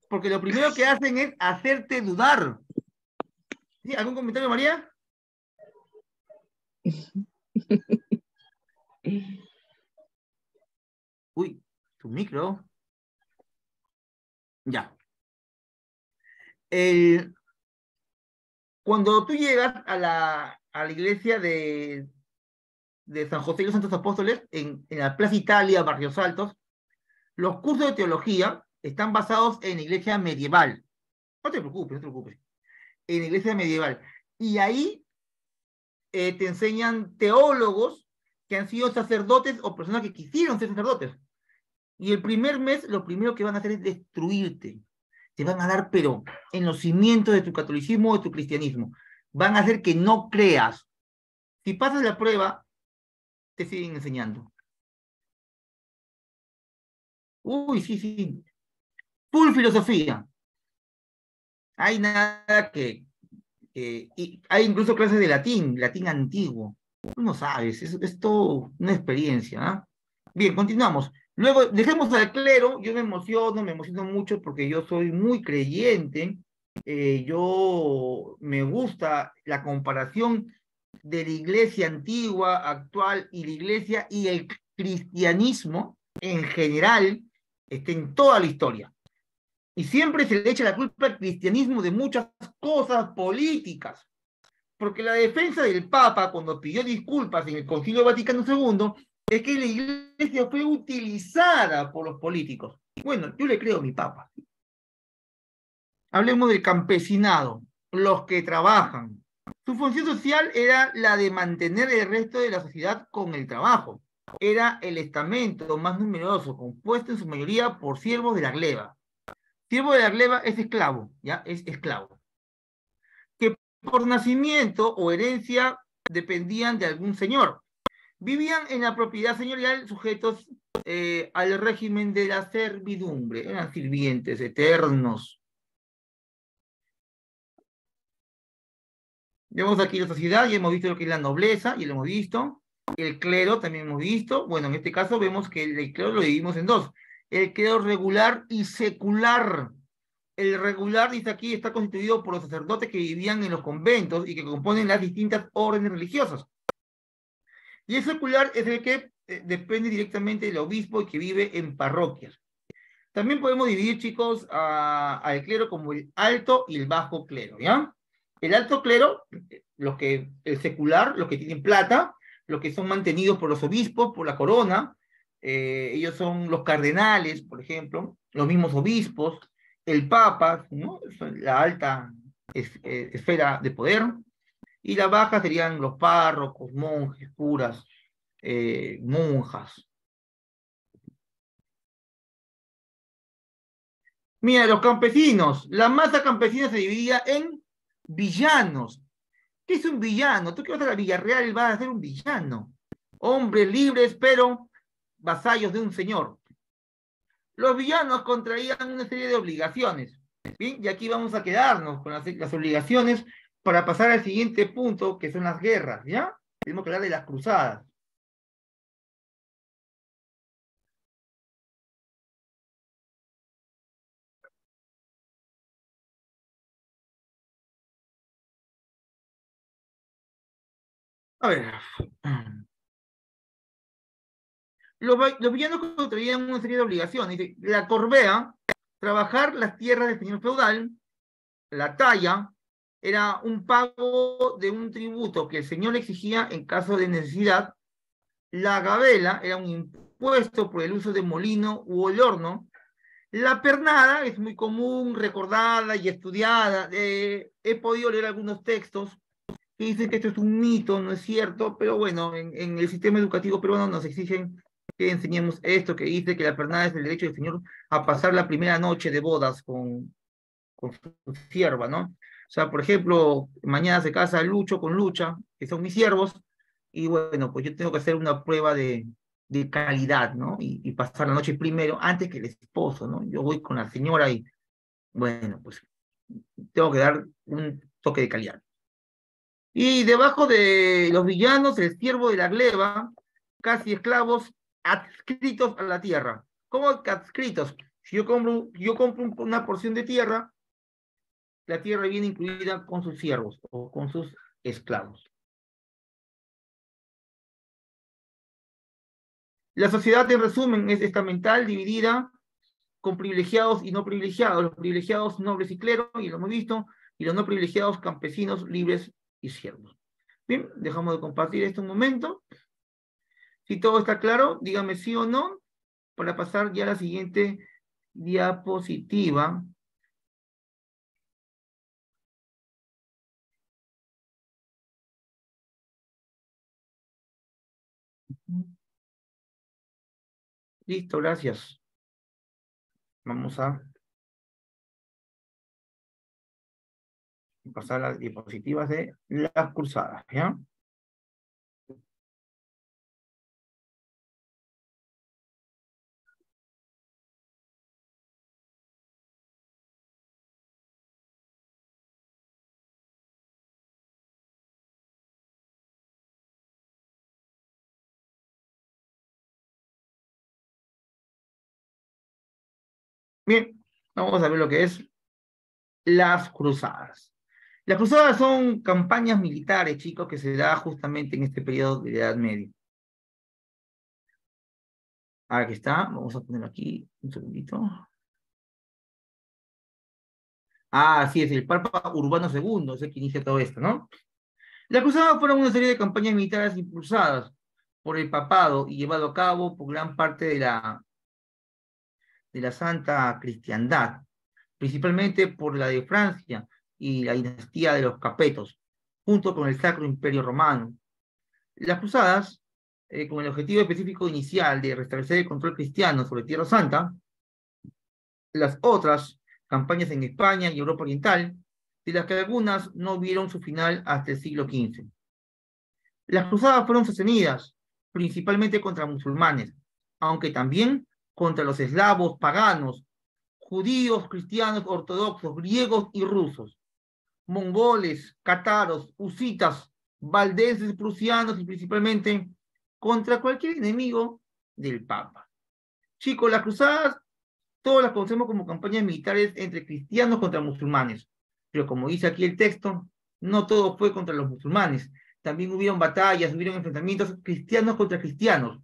porque lo primero que hacen es hacerte dudar. ¿Sí? ¿Algún comentario, María? Uy, tu micro. Ya. Cuando tú llegas a la iglesia de San José y los Santos Apóstoles, en la Plaza Italia, Barrios Altos, los cursos de teología están basados en la iglesia medieval. No te preocupes, no te preocupes. En la iglesia medieval. Y ahí te enseñan teólogos que han sido sacerdotes o personas que quisieron ser sacerdotes. Y el primer mes, lo primero que van a hacer es destruirte. Te van a dar, pero en los cimientos de tu catolicismo o de tu cristianismo. Van a hacer que no creas. Si pasas la prueba, te siguen enseñando. Uy, sí, sí. Full filosofía. Hay nada y hay incluso clases de latín antiguo. Tú no sabes, es todo una experiencia. ¿Ah? Bien, continuamos. Luego, dejemos al clero, yo me emociono mucho porque yo soy muy creyente, yo me gusta la comparación de la iglesia antigua, actual, y la iglesia y el cristianismo en general, en toda la historia. Y siempre se le echa la culpa al cristianismo de muchas cosas políticas, porque la defensa del Papa, cuando pidió disculpas en el Concilio Vaticano II, es que la iglesia fue utilizada por los políticos. Bueno, yo le creo a mi Papa. Hablemos del campesinado, los que trabajan. Su función social era la de mantener el resto de la sociedad con el trabajo. Era el estamento más numeroso, compuesto en su mayoría por siervos de la gleba. Siervo de la gleba es esclavo, ¿ya? Es esclavo. Que por nacimiento o herencia dependían de algún señor. Vivían en la propiedad señorial sujetos al régimen de la servidumbre. Eran sirvientes eternos. Vemos aquí la sociedad, ya hemos visto lo que es la nobleza, y lo hemos visto. El clero también hemos visto. Bueno, en este caso vemos que el clero lo dividimos en dos. El clero regular y secular. El regular, dice aquí, está constituido por los sacerdotes que vivían en los conventos y que componen las distintas órdenes religiosas. Y el secular es el que depende directamente del obispo y que vive en parroquias. También podemos dividir, chicos, al clero como el alto y el bajo clero, ¿ya? El alto clero, el secular, los que tienen plata, los que son mantenidos por los obispos, por la corona, ellos son los cardenales, por ejemplo, los mismos obispos, el papa, ¿no? La alta esfera de poder, y la baja serían los párrocos, monjes, curas, monjas. Mira, los campesinos, la masa campesina se dividía en villanos. ¿Qué es un villano? Tú que vas a la Villarreal vas a ser un villano. Hombres libres, pero vasallos de un señor. Los villanos contraían una serie de obligaciones. ¿Bien? Y aquí vamos a quedarnos con las obligaciones para pasar al siguiente punto, que son las guerras, ¿ya? Tenemos que hablar de las cruzadas. A ver. Los villanos contraían una serie de obligaciones. Dice, la corbea, trabajar las tierras del señor feudal. La talla era un pago de un tributo que el señor exigía en caso de necesidad. La gabela era un impuesto por el uso de molino u el horno. La pernada es muy común, recordada y estudiada. He podido leer algunos textos que dicen que esto es un mito, no es cierto, pero bueno, en el sistema educativo peruano nos exigen que enseñemos esto, que dice que la pernada es el derecho del señor a pasar la primera noche de bodas con su sierva, ¿no? O sea, por ejemplo, mañana se casa Lucho con Lucha, que son mis siervos, y bueno, pues yo tengo que hacer una prueba de calidad, ¿no? Y pasar la noche primero, antes que el esposo, ¿no? Yo voy con la señora y, bueno, pues tengo que dar un toque de calidad. Y debajo de los villanos, el siervo de la gleba, casi esclavos, adscritos a la tierra. ¿Cómo que adscritos? Si yo compro una porción de tierra, la tierra viene incluida con sus siervos o con sus esclavos. La sociedad, en resumen, es estamental, dividida con privilegiados y no privilegiados. Los privilegiados nobles y clero, y lo hemos visto, y los no privilegiados campesinos, libres y siervos. Bien, dejamos de compartir esto un momento. Si todo está claro, dígame sí o no para pasar ya a la siguiente diapositiva. Listo, gracias. Vamos a pasar a las diapositivas de las cruzadas, ¿ya? Bien, vamos a ver lo que es las cruzadas. Las cruzadas son campañas militares, chicos, que se da justamente en este periodo de la Edad Media. Aquí está, vamos a ponerlo aquí un segundito. Ah, así es, el Papa Urbano II es el que inicia todo esto, ¿no? Las cruzadas fueron una serie de campañas militares impulsadas por el papado y llevado a cabo por gran parte de la Santa Cristiandad, principalmente por la de Francia y la dinastía de los Capetos, junto con el Sacro Imperio Romano. Las cruzadas, con el objetivo específico inicial de restablecer el control cristiano sobre Tierra Santa, las otras campañas en España y Europa Oriental, de las que algunas no vieron su final hasta el siglo XV. Las cruzadas fueron sostenidas principalmente contra musulmanes, aunque también contra los eslavos paganos, judíos, cristianos, ortodoxos, griegos y rusos, mongoles, cátaros, husitas, valdenses, prusianos y principalmente contra cualquier enemigo del Papa. Chicos, las cruzadas todas las conocemos como campañas militares entre cristianos contra musulmanes, pero como dice aquí el texto, no todo fue contra los musulmanes. También hubieron batallas, hubieron enfrentamientos cristianos contra cristianos.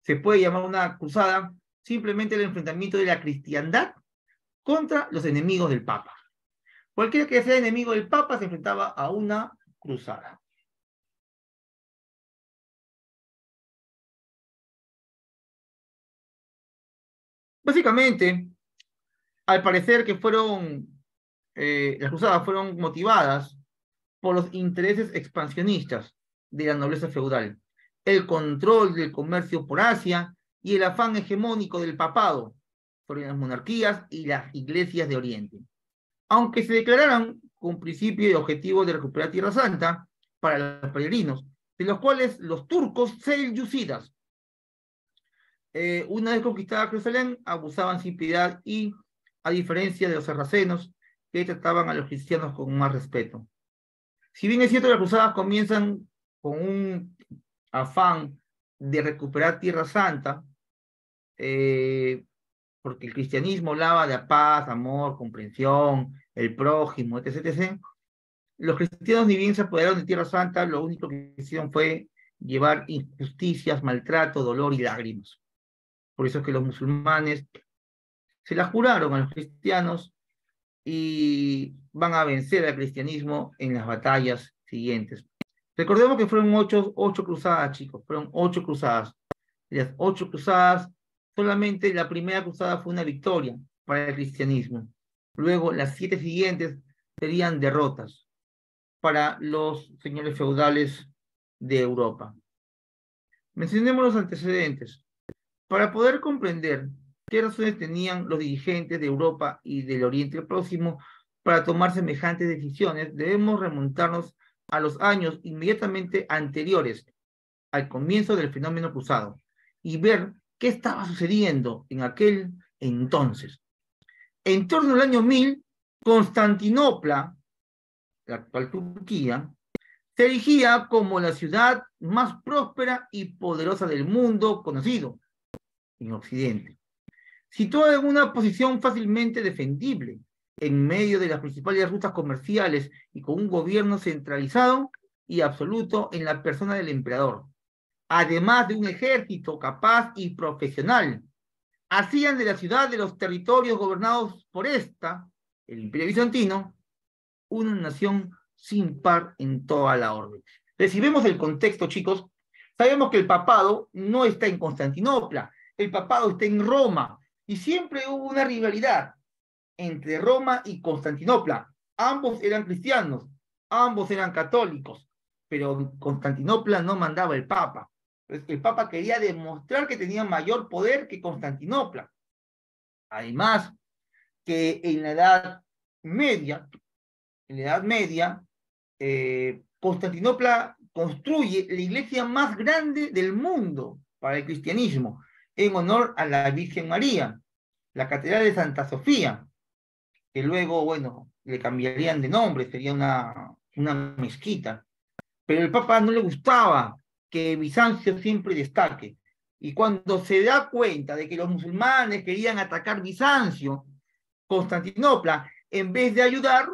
Se puede llamar una cruzada simplemente el enfrentamiento de la cristiandad contra los enemigos del Papa. Cualquiera que sea enemigo del Papa se enfrentaba a una cruzada. Básicamente, al parecer que las cruzadas fueron motivadas por los intereses expansionistas de la nobleza feudal, el control del comercio por Asia y el afán hegemónico del papado sobre las monarquías y las iglesias de Oriente. Aunque se declararan con principio y objetivo de recuperar Tierra Santa para los peregrinos, de los cuales los turcos selyúcidas, una vez conquistada Jerusalén, abusaban sin piedad y, a diferencia de los sarracenos, que trataban a los cristianos con más respeto. Si bien es cierto, las cruzadas comienzan con un afán de recuperar Tierra Santa, eh, porque el cristianismo hablaba de paz, amor, comprensión, el prójimo, etc., etc., los cristianos ni bien se apoderaron de Tierra Santa, lo único que hicieron fue llevar injusticias, maltrato, dolor y lágrimas. Por eso es que los musulmanes se la juraron a los cristianos y van a vencer al cristianismo en las batallas siguientes. Recordemos que fueron ocho cruzadas, chicos, fueron 8 cruzadas. De las 8 cruzadas, solamente la primera cruzada fue una victoria para el cristianismo. Luego, las 7 siguientes serían derrotas para los señores feudales de Europa. Mencionemos los antecedentes. Para poder comprender qué razones tenían los dirigentes de Europa y del Oriente Próximo para tomar semejantes decisiones, debemos remontarnos a los años inmediatamente anteriores al comienzo del fenómeno cruzado y ver qué estaba sucediendo en aquel entonces. En torno al año 1000, Constantinopla, la actual Turquía, se erigía como la ciudad más próspera y poderosa del mundo conocido en Occidente, situada en una posición fácilmente defendible en medio de las principales rutas comerciales y con un gobierno centralizado y absoluto en la persona del emperador, además de un ejército capaz y profesional. Hacían de la ciudad de los territorios gobernados por esta, el Imperio Bizantino, una nación sin par en toda la orbe. Entonces, si vemos el contexto, chicos, sabemos que el papado no está en Constantinopla, el papado está en Roma, y siempre hubo una rivalidad entre Roma y Constantinopla. Ambos eran cristianos, ambos eran católicos, pero Constantinopla no mandaba el Papa. El Papa quería demostrar que tenía mayor poder que Constantinopla. Además, que Media, en la Edad Media, Constantinopla construye la iglesia más grande del mundo para el cristianismo, en honor a la Virgen María, la Catedral de Santa Sofía, que luego, bueno, le cambiarían de nombre, sería una mezquita. Pero el Papa no le gustaba que Bizancio siempre destaque. Y cuando se da cuenta de que los musulmanes querían atacar Bizancio, Constantinopla, en vez de ayudar,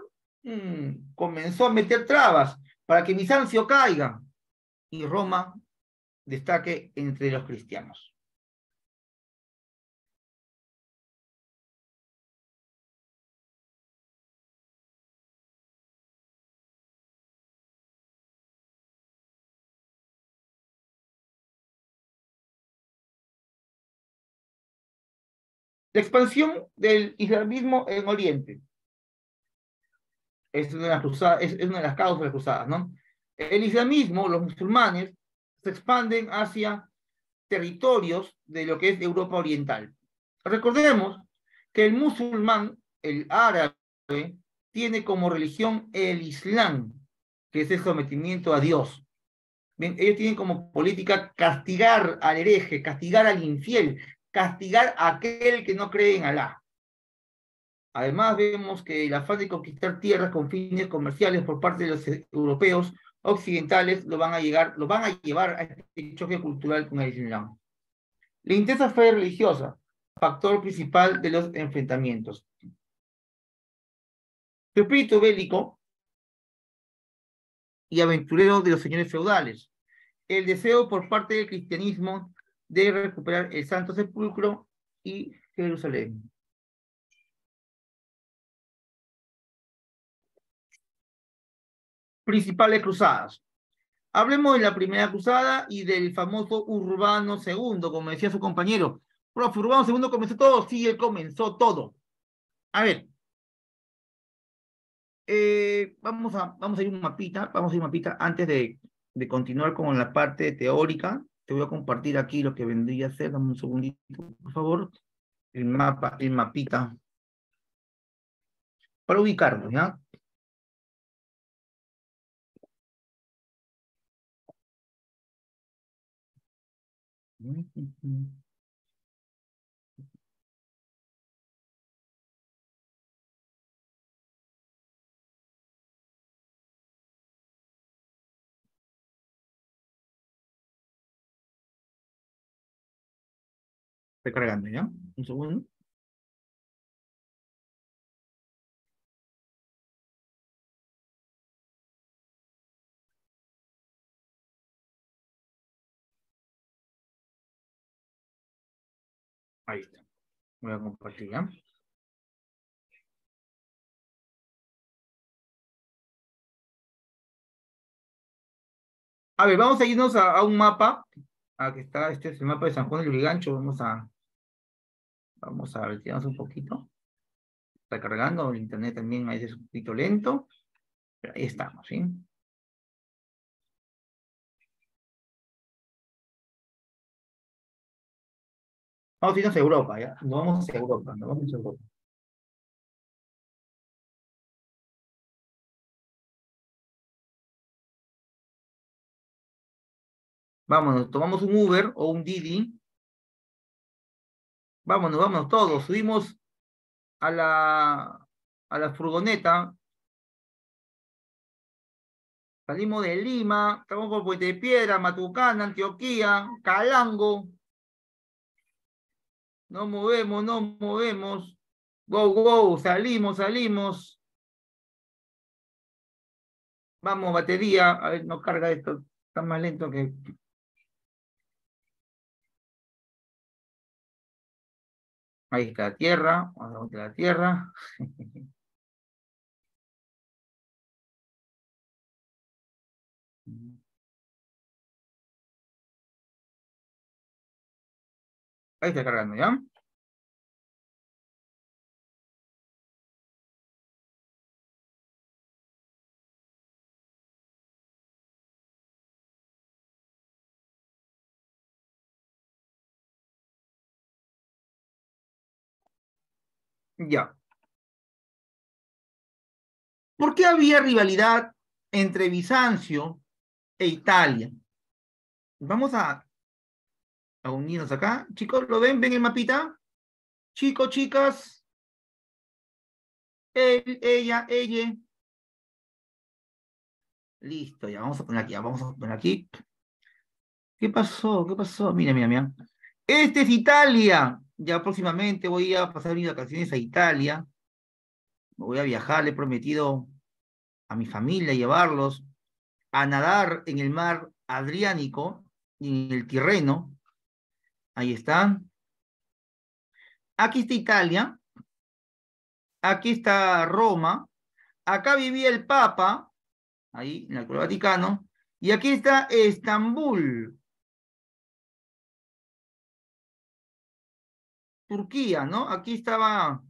comenzó a meter trabas para que Bizancio caiga y Roma destaque entre los cristianos. La expansión del islamismo en Oriente es una de las cruzadas, es una de las causas de las cruzadas, ¿no? El islamismo, los musulmanes, se expanden hacia territorios de lo que es Europa Oriental. Recordemos que el musulmán, el árabe, tiene como religión el Islam, que es el sometimiento a Dios. Bien, ellos tienen como política castigar al hereje, castigar al infiel, castigar a aquel que no cree en Alá. Además, vemos que el afán de conquistar tierras con fines comerciales por parte de los europeos occidentales lo van a llevar a este choque cultural con el Islam. La intensa fe religiosa, factor principal de los enfrentamientos. Su espíritu bélico y aventurero de los señores feudales. El deseo por parte del cristianismo de recuperar el Santo Sepulcro y Jerusalén. principales cruzadas. Hablemos de la primera cruzada y del famoso Urbano II, como decía su compañero. Profe, Urbano II comenzó todo, sí, él comenzó todo. A ver, vamos a ir un mapita antes de continuar con la parte teórica. Te voy a compartir aquí lo que vendría a ser, dame un segundito, por favor, el mapita, para ubicarnos, ¿ya? Estoy cargando, ¿ya? Un segundo. Ahí está. Voy a compartir, ¿ya? A ver, vamos a irnos a un mapa. Aquí está, este es el mapa de San Juan del Lurigancho. Vamos a retirarnos un poquito. Está cargando, el internet también ahí es un poquito lento. Pero ahí estamos, ¿sí? Vamos a irnos a Europa, ¿ya? No vamos a Europa, no vamos a Europa. Vámonos, tomamos un Uber o un Didi. Vámonos todos. Subimos a la furgoneta. Salimos de Lima, estamos por Puente de Piedra, Matucana, Antioquía, Calango. No movemos, no movemos. Go, go, salimos. Vamos, batería. A ver, no carga esto. Está más lento que. Ahí está la tierra. Vamos a la tierra. Ahí está cargando, ¿ya? Ya. ¿Por qué había rivalidad entre Bizancio e Italia? Vamos a unirnos acá. Chicos, ¿lo ven? ¿Ven el mapita? Chicos, chicas, él, ella. Listo, ya vamos a poner aquí, ya vamos a poner aquí. ¿Qué pasó? ¿Qué pasó? Mira. Este es Italia. Ya próximamente voy a pasar mis vacaciones a Italia. Me voy a viajar, le he prometido a mi familia llevarlos a nadar en el mar Adriático y en el Tirreno. Ahí están. Aquí está Italia. Aquí está Roma. Acá vivía el Papa, ahí en el Vaticano. Y aquí está Estambul, Turquía, ¿no? Aquí estaba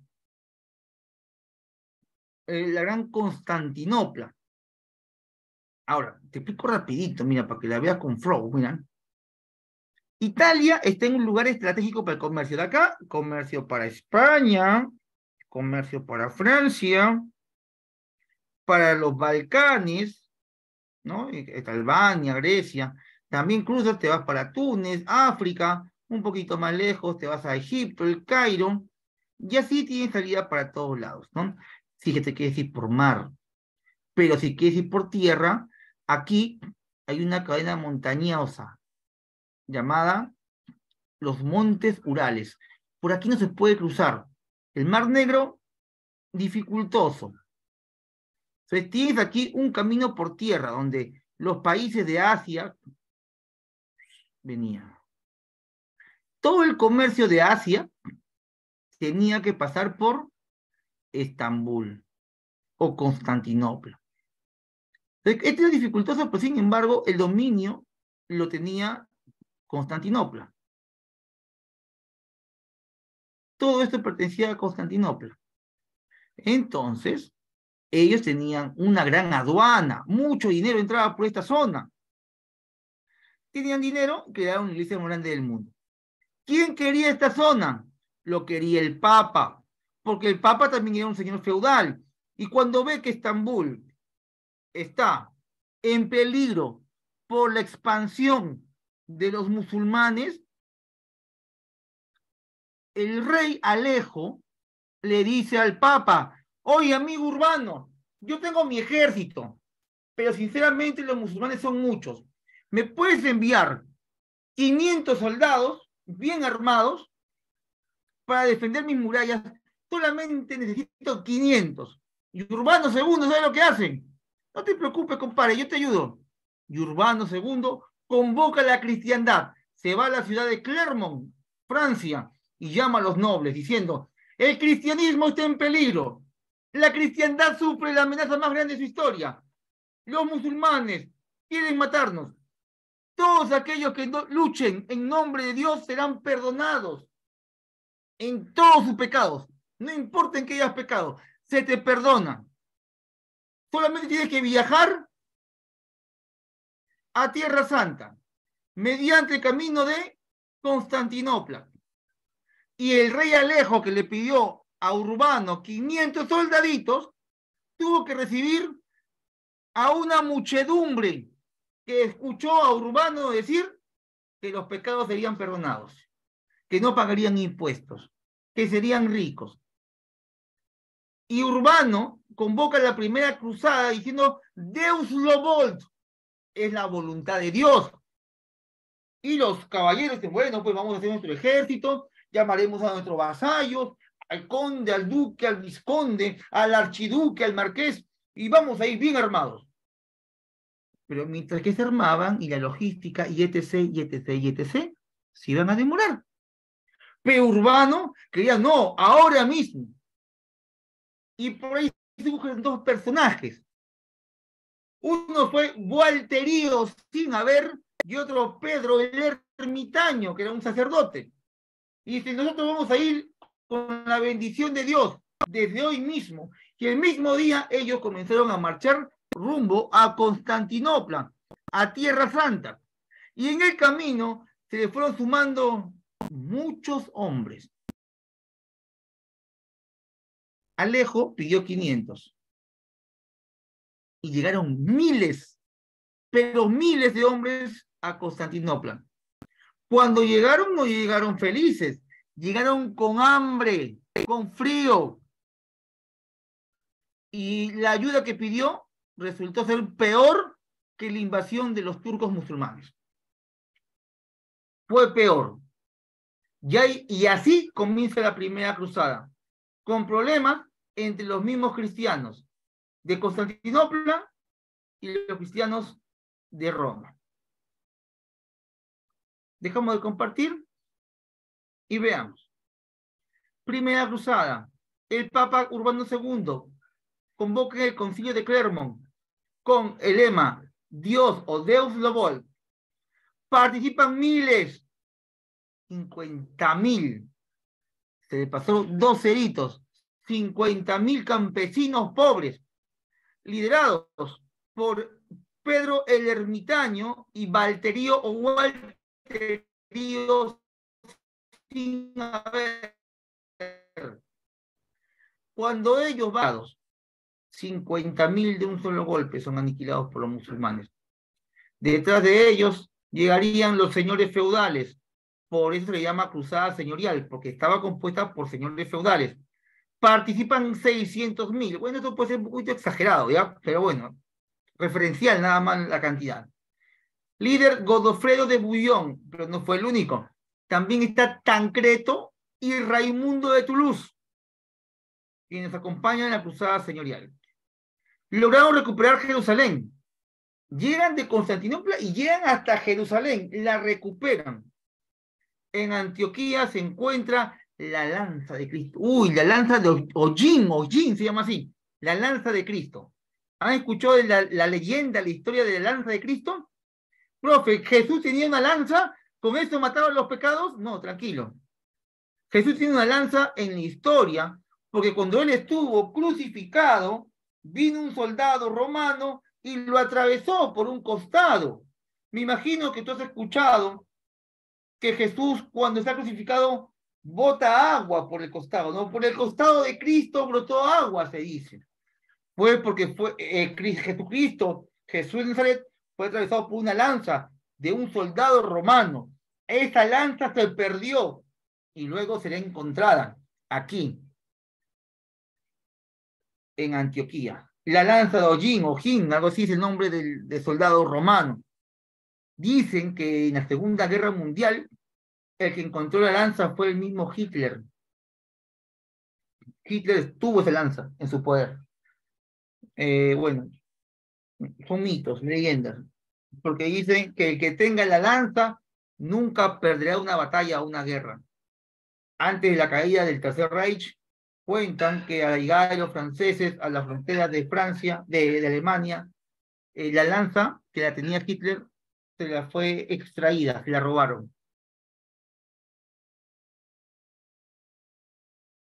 la gran Constantinopla. Ahora, te explico rapidito, mira, para que la veas con flow, mira. Italia está en un lugar estratégico para el comercio. De acá, comercio para España, comercio para Francia, para los Balcanes, ¿no? Está Albania, Grecia. También cruzas, te vas para Túnez, África, un poquito más lejos, te vas a Egipto, el Cairo, y así tienes salida para todos lados, ¿no? Si que te quieres ir por mar, pero si quieres ir por tierra, aquí hay una cadena montañosa llamada los Montes Urales. Por aquí no se puede cruzar. El Mar Negro, dificultoso. Entonces tienes aquí un camino por tierra donde los países de Asia venían. Todo el comercio de Asia tenía que pasar por Estambul o Constantinopla. Este era dificultoso, pero sin embargo, el dominio lo tenía Constantinopla. Todo esto pertenecía a Constantinopla. Entonces, ellos tenían una gran aduana, mucho dinero entraba por esta zona. Tenían dinero, crearon la iglesia más grande del mundo. ¿Quién quería esta zona? Lo quería el Papa, porque el Papa también era un señor feudal. Y cuando ve que Estambul está en peligro por la expansión de los musulmanes, el rey Alejo le dice al Papa: oye, amigo Urbano, yo tengo mi ejército, pero sinceramente los musulmanes son muchos. ¿Me puedes enviar 500 soldados bien armados para defender mis murallas? Solamente necesito 500. Y Urbano II, ¿sabe lo que hacen? No te preocupes, compadre, yo te ayudo. Y Urbano II convoca a la cristiandad, se va a la ciudad de Clermont, Francia, y llama a los nobles diciendo: el cristianismo está en peligro, la cristiandad sufre la amenaza más grande de su historia, los musulmanes quieren matarnos, todos aquellos que luchen en nombre de Dios serán perdonados en todos sus pecados, no importa en qué hayas pecado, se te perdona. Solamente tienes que viajar a Tierra Santa mediante el camino de Constantinopla. Y el rey Alejo, que le pidió a Urbano 500 soldaditos, tuvo que recibir a una muchedumbre que escuchó a Urbano decir que los pecados serían perdonados, que no pagarían impuestos, que serían ricos. Y Urbano convoca la primera cruzada diciendo: Deus lo volt, es la voluntad de Dios. Y los caballeros dicen: bueno, pues vamos a hacer nuestro ejército, llamaremos a nuestros vasallos, al conde, al duque, al vizconde, al archiduque, al marqués, y vamos a ir bien armados. Pero mientras que se armaban, y la logística, y etc., y etc., y etc., se iban a demorar. Pero Urbano quería: no, ahora mismo. Y por ahí se buscan dos personajes. Uno fue Gualterío sin haber, y otro Pedro el Ermitaño, que era un sacerdote. Y dice: nosotros vamos a ir con la bendición de Dios desde hoy mismo. Y el mismo día ellos comenzaron a marchar rumbo a Constantinopla, a Tierra Santa. Y en el camino se le fueron sumando muchos hombres. Alejo pidió 500. Y llegaron miles, pero miles de hombres a Constantinopla. Cuando llegaron, no llegaron felices, llegaron con hambre, con frío. Y la ayuda que pidió resultó ser peor que la invasión de los turcos musulmanes. Fue peor. Y así comienza la primera cruzada, con problemas entre los mismos cristianos de Constantinopla y los cristianos de Roma. Dejamos de compartir y veamos. Primera cruzada. El Papa Urbano II convoca el concilio de Clermont con el lema Dios o Deus lo vol. Participan miles, 50.000. Se le pasaron 2 ceritos, 50.000 campesinos pobres, liderados por Pedro el Ermitaño y Valterío o Walterío sin haber. Cuando ellos van, 50.000 de un solo golpe son aniquilados por los musulmanes. Detrás de ellos llegarían los señores feudales, por eso se le llama cruzada señorial, porque estaba compuesta por señores feudales. Participan 600.000. Bueno, esto puede ser un poquito exagerado, ¿ya? Pero bueno, referencial nada más la cantidad. Líder Godofredo de Bouillon, pero no fue el único. También está Tancredo y Raimundo de Toulouse, quienes acompañan en la cruzada señorial. Lograron recuperar Jerusalén. Llegan de Constantinopla y llegan hasta Jerusalén, la recuperan. En Antioquía se encuentra la lanza de Cristo. Uy, la lanza de Hollín se llama así, la lanza de Cristo. ¿Han escuchado de la leyenda, la historia de la lanza de Cristo? Profe, ¿Jesús tenía una lanza? ¿Con eso mataron los pecados? No, tranquilo. Jesús tiene una lanza en la historia, porque cuando él estuvo crucificado, vino un soldado romano y lo atravesó por un costado. Me imagino que tú has escuchado que Jesús, cuando está crucificado, bota agua por el costado, ¿no? Por el costado de Cristo brotó agua, se dice. Fue porque Jesucristo, Jesús de Nazaret, fue atravesado por una lanza de un soldado romano. Esa lanza se perdió y luego será encontrada aquí, en Antioquía. La lanza de Ojin, algo así es el nombre del soldado romano. Dicen que en la Segunda Guerra Mundial, el que encontró la lanza fue el mismo Hitler. Hitler tuvo esa lanza en su poder. Bueno, son mitos, leyendas, porque dicen que el que tenga la lanza nunca perderá una batalla o una guerra. Antes de la caída del Tercer Reich, cuentan que a la llegada de los franceses a las fronteras de Francia, de Alemania, la lanza que la tenía Hitler se la fue extraída, se la robaron.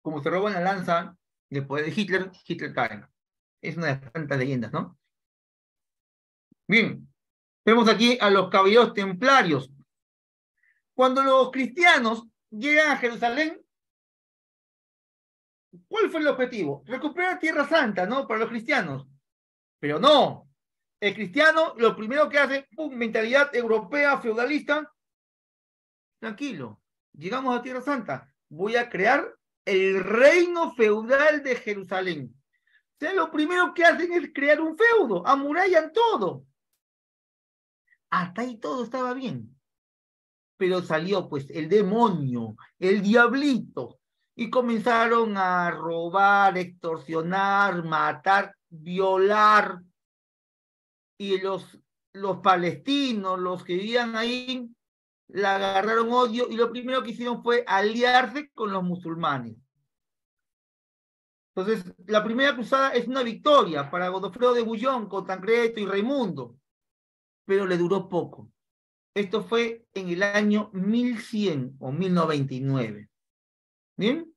Como se roban la lanza del poder de Hitler, Hitler cae. Es una de las tantas leyendas, ¿no? Bien, vemos aquí a los caballeros templarios. Cuando los cristianos llegan a Jerusalén, ¿cuál fue el objetivo? Recuperar Tierra Santa, ¿no? Para los cristianos. Pero no. El cristiano lo primero que hace, ¡pum!, mentalidad europea, feudalista. Tranquilo, llegamos a Tierra Santa. Voy a crear el reino feudal de Jerusalén. O sea, lo primero que hacen es crear un feudo, amurallan todo. Hasta ahí todo estaba bien. Pero salió pues el demonio, el diablito, y comenzaron a robar, extorsionar, matar, violar, y los palestinos, los que vivían ahí, la agarraron odio, y lo primero que hicieron fue aliarse con los musulmanes. Entonces, la primera cruzada es una victoria para Godofredo de Bouillon con Tancredo y Raimundo, pero le duró poco. Esto fue en el año 1100 o 1099. ¿Bien?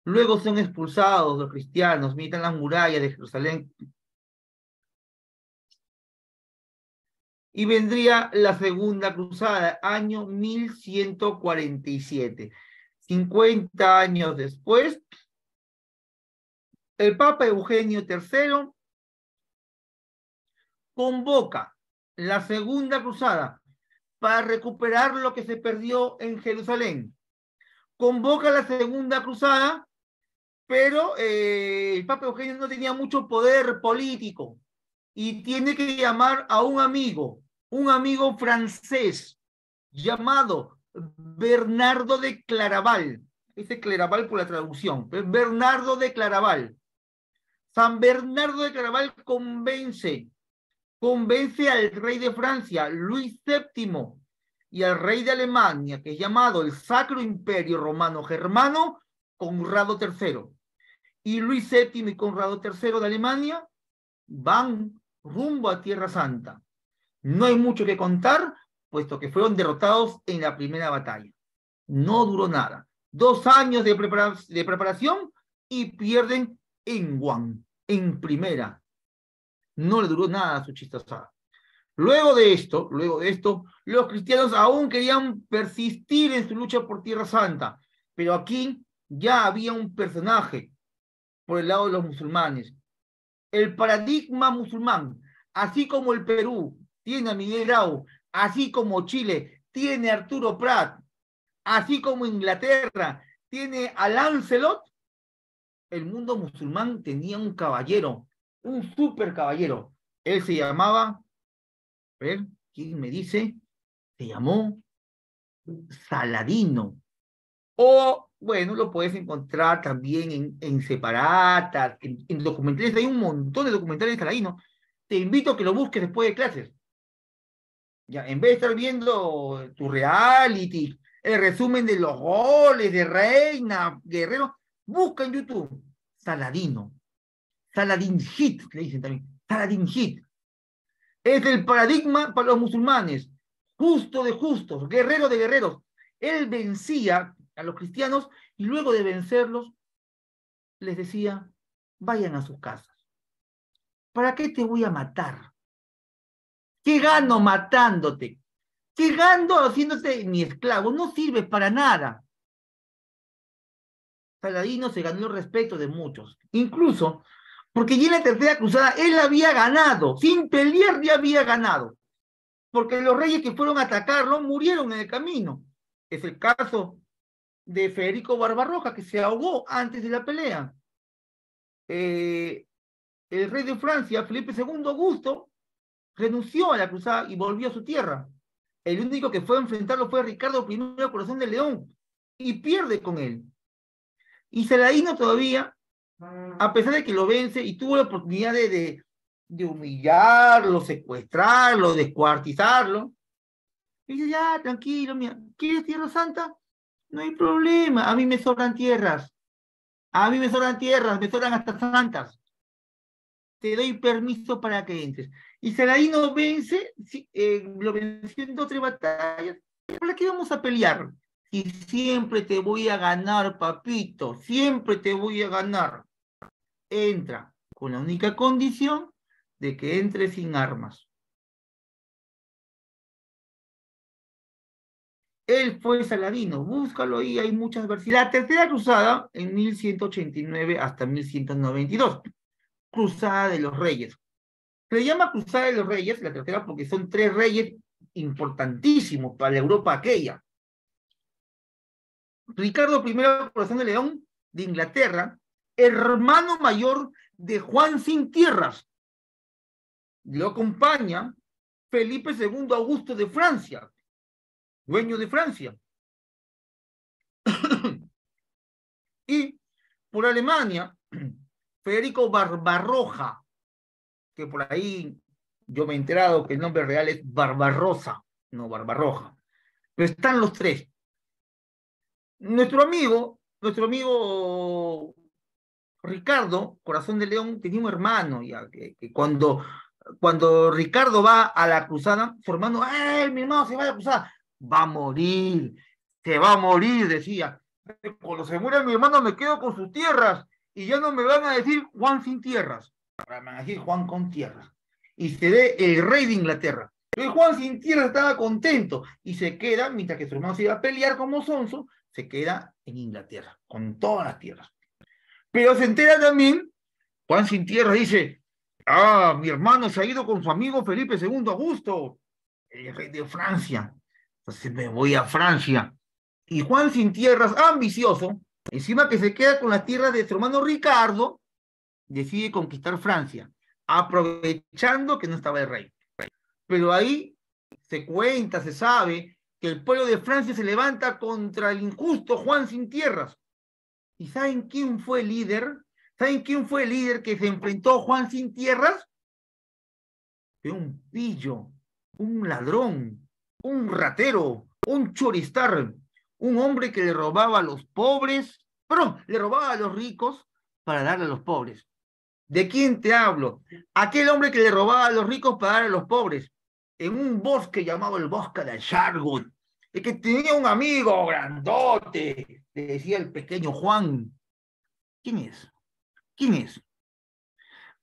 Luego son expulsados los cristianos, militan las murallas de Jerusalén. Y vendría la segunda cruzada, año 1147. 50 años después, el Papa Eugenio III convoca la segunda cruzada para recuperar lo que se perdió en Jerusalén. Convoca la segunda cruzada, pero el Papa Eugenio no tenía mucho poder político y tiene que llamar a un amigo francés llamado Bernardo de Claraval. Dice Claraval por la traducción, pero Bernardo de Claraval. San Bernardo de Claraval convence al rey de Francia, Luis VII, y al rey de Alemania, que es llamado el Sacro Imperio Romano Germano, Conrado III. Y Luis VII y Conrado III de Alemania van rumbo a Tierra Santa. No hay mucho que contar, puesto que fueron derrotados en la primera batalla. No duró nada. 2 años de preparación y pierden en Guam, en primera. No le duró nada a su chistosada. Luego de esto, los cristianos aún querían persistir en su lucha por Tierra Santa, pero aquí ya había un personaje por el lado de los musulmanes. El paradigma musulmán, así como el Perú tiene a Miguel Grau, así como Chile tiene a Arturo Prat, así como Inglaterra tiene a Lancelot, el mundo musulmán tenía un caballero, un super caballero. Él se llamaba, a ver, ¿quién me dice? Se llamó Saladino. O, bueno, lo puedes encontrar también en separatas, en documentales. Hay un montón de documentales de Saladino. Te invito a que lo busques después de clases. Ya, en vez de estar viendo tu reality, el resumen de los goles de Reina, Guerrero, busca en YouTube Saladino. Saladin-Hit, le dicen también, Saladin-Hit. Es el paradigma para los musulmanes, justo de justos, guerrero de guerreros. Él vencía a los cristianos y luego de vencerlos les decía, vayan a sus casas. ¿Para qué te voy a matar? ¿Qué gano matándote? ¿Qué gano haciéndote mi esclavo? No sirves para nada. Saladino se ganó el respeto de muchos, incluso porque ya en la tercera cruzada él había ganado, sin pelear ya había ganado, porque los reyes que fueron a atacarlo murieron en el camino. Es el caso de Federico Barbarroja, que se ahogó antes de la pelea. El rey de Francia, Felipe II Augusto, renunció a la cruzada y volvió a su tierra. El único que fue a enfrentarlo fue Ricardo I Corazón de León, y pierde con él. Y Saladino todavía, a pesar de que lo vence y tuvo la oportunidad de humillarlo, secuestrarlo, descuartizarlo, dice, ya, tranquilo, mira, ¿quieres Tierra Santa? No hay problema, a mí me sobran tierras, me sobran hasta santas. Te doy permiso para que entres. Y Saladino vence, lo venció en 2 o 3 batallas. ¿Para qué vamos a pelear? Y siempre te voy a ganar, papito, siempre te voy a ganar. Entra, con la única condición de que entre sin armas. Él fue Saladino, búscalo ahí, hay muchas versiones. La tercera cruzada, en 1189 hasta 1192, Cruzada de los Reyes. Se le llama Cruzada de los Reyes, la tercera, porque son 3 reyes importantísimos para la Europa aquella. Ricardo I Corazón de León, de Inglaterra, hermano mayor de Juan Sin Tierras. Lo acompaña Felipe II Augusto de Francia, dueño de Francia. Y por Alemania, Federico Barbarroja, que por ahí yo me he enterado que el nombre real es Barbarossa, no Barbarroja. Pero están los 3. Nuestro amigo Ricardo, Corazón de León, tenía un hermano, ya, que cuando Ricardo va a la cruzada, su hermano, mi hermano se va a la cruzada! Va a morir, se va a morir, decía. Cuando se muera mi hermano me quedo con sus tierras y ya no me van a decir Juan Sin Tierras, me van a decir Juan con tierras. Y se ve el rey de Inglaterra. Pero Juan Sin Tierras estaba contento y se queda, mientras que su hermano se iba a pelear como sonso, se queda en Inglaterra, con todas las tierras. Pero se entera también, Juan Sin Tierras dice, mi hermano se ha ido con su amigo Felipe II Augusto, el rey de Francia. Entonces me voy a Francia. Y Juan Sin Tierras, ambicioso, encima que se queda con las tierras de su hermano Ricardo, decide conquistar Francia, aprovechando que no estaba el rey. Pero ahí se cuenta, se sabe, que el pueblo de Francia se levanta contra el injusto Juan Sin Tierras. ¿Y saben quién fue el líder? ¿Saben quién fue el líder que se enfrentó a Juan Sin Tierras? Fue un pillo, un ladrón, un ratero, un choristar, un hombre que le robaba a los pobres, le robaba a los ricos para darle a los pobres. ¿De quién te hablo? Aquel hombre que le robaba a los ricos para darle a los pobres, en un bosque llamado el Bosque de Sherwood, el que tenía un amigo grandote, le decía el pequeño Juan. ¿Quién es? ¿Quién es?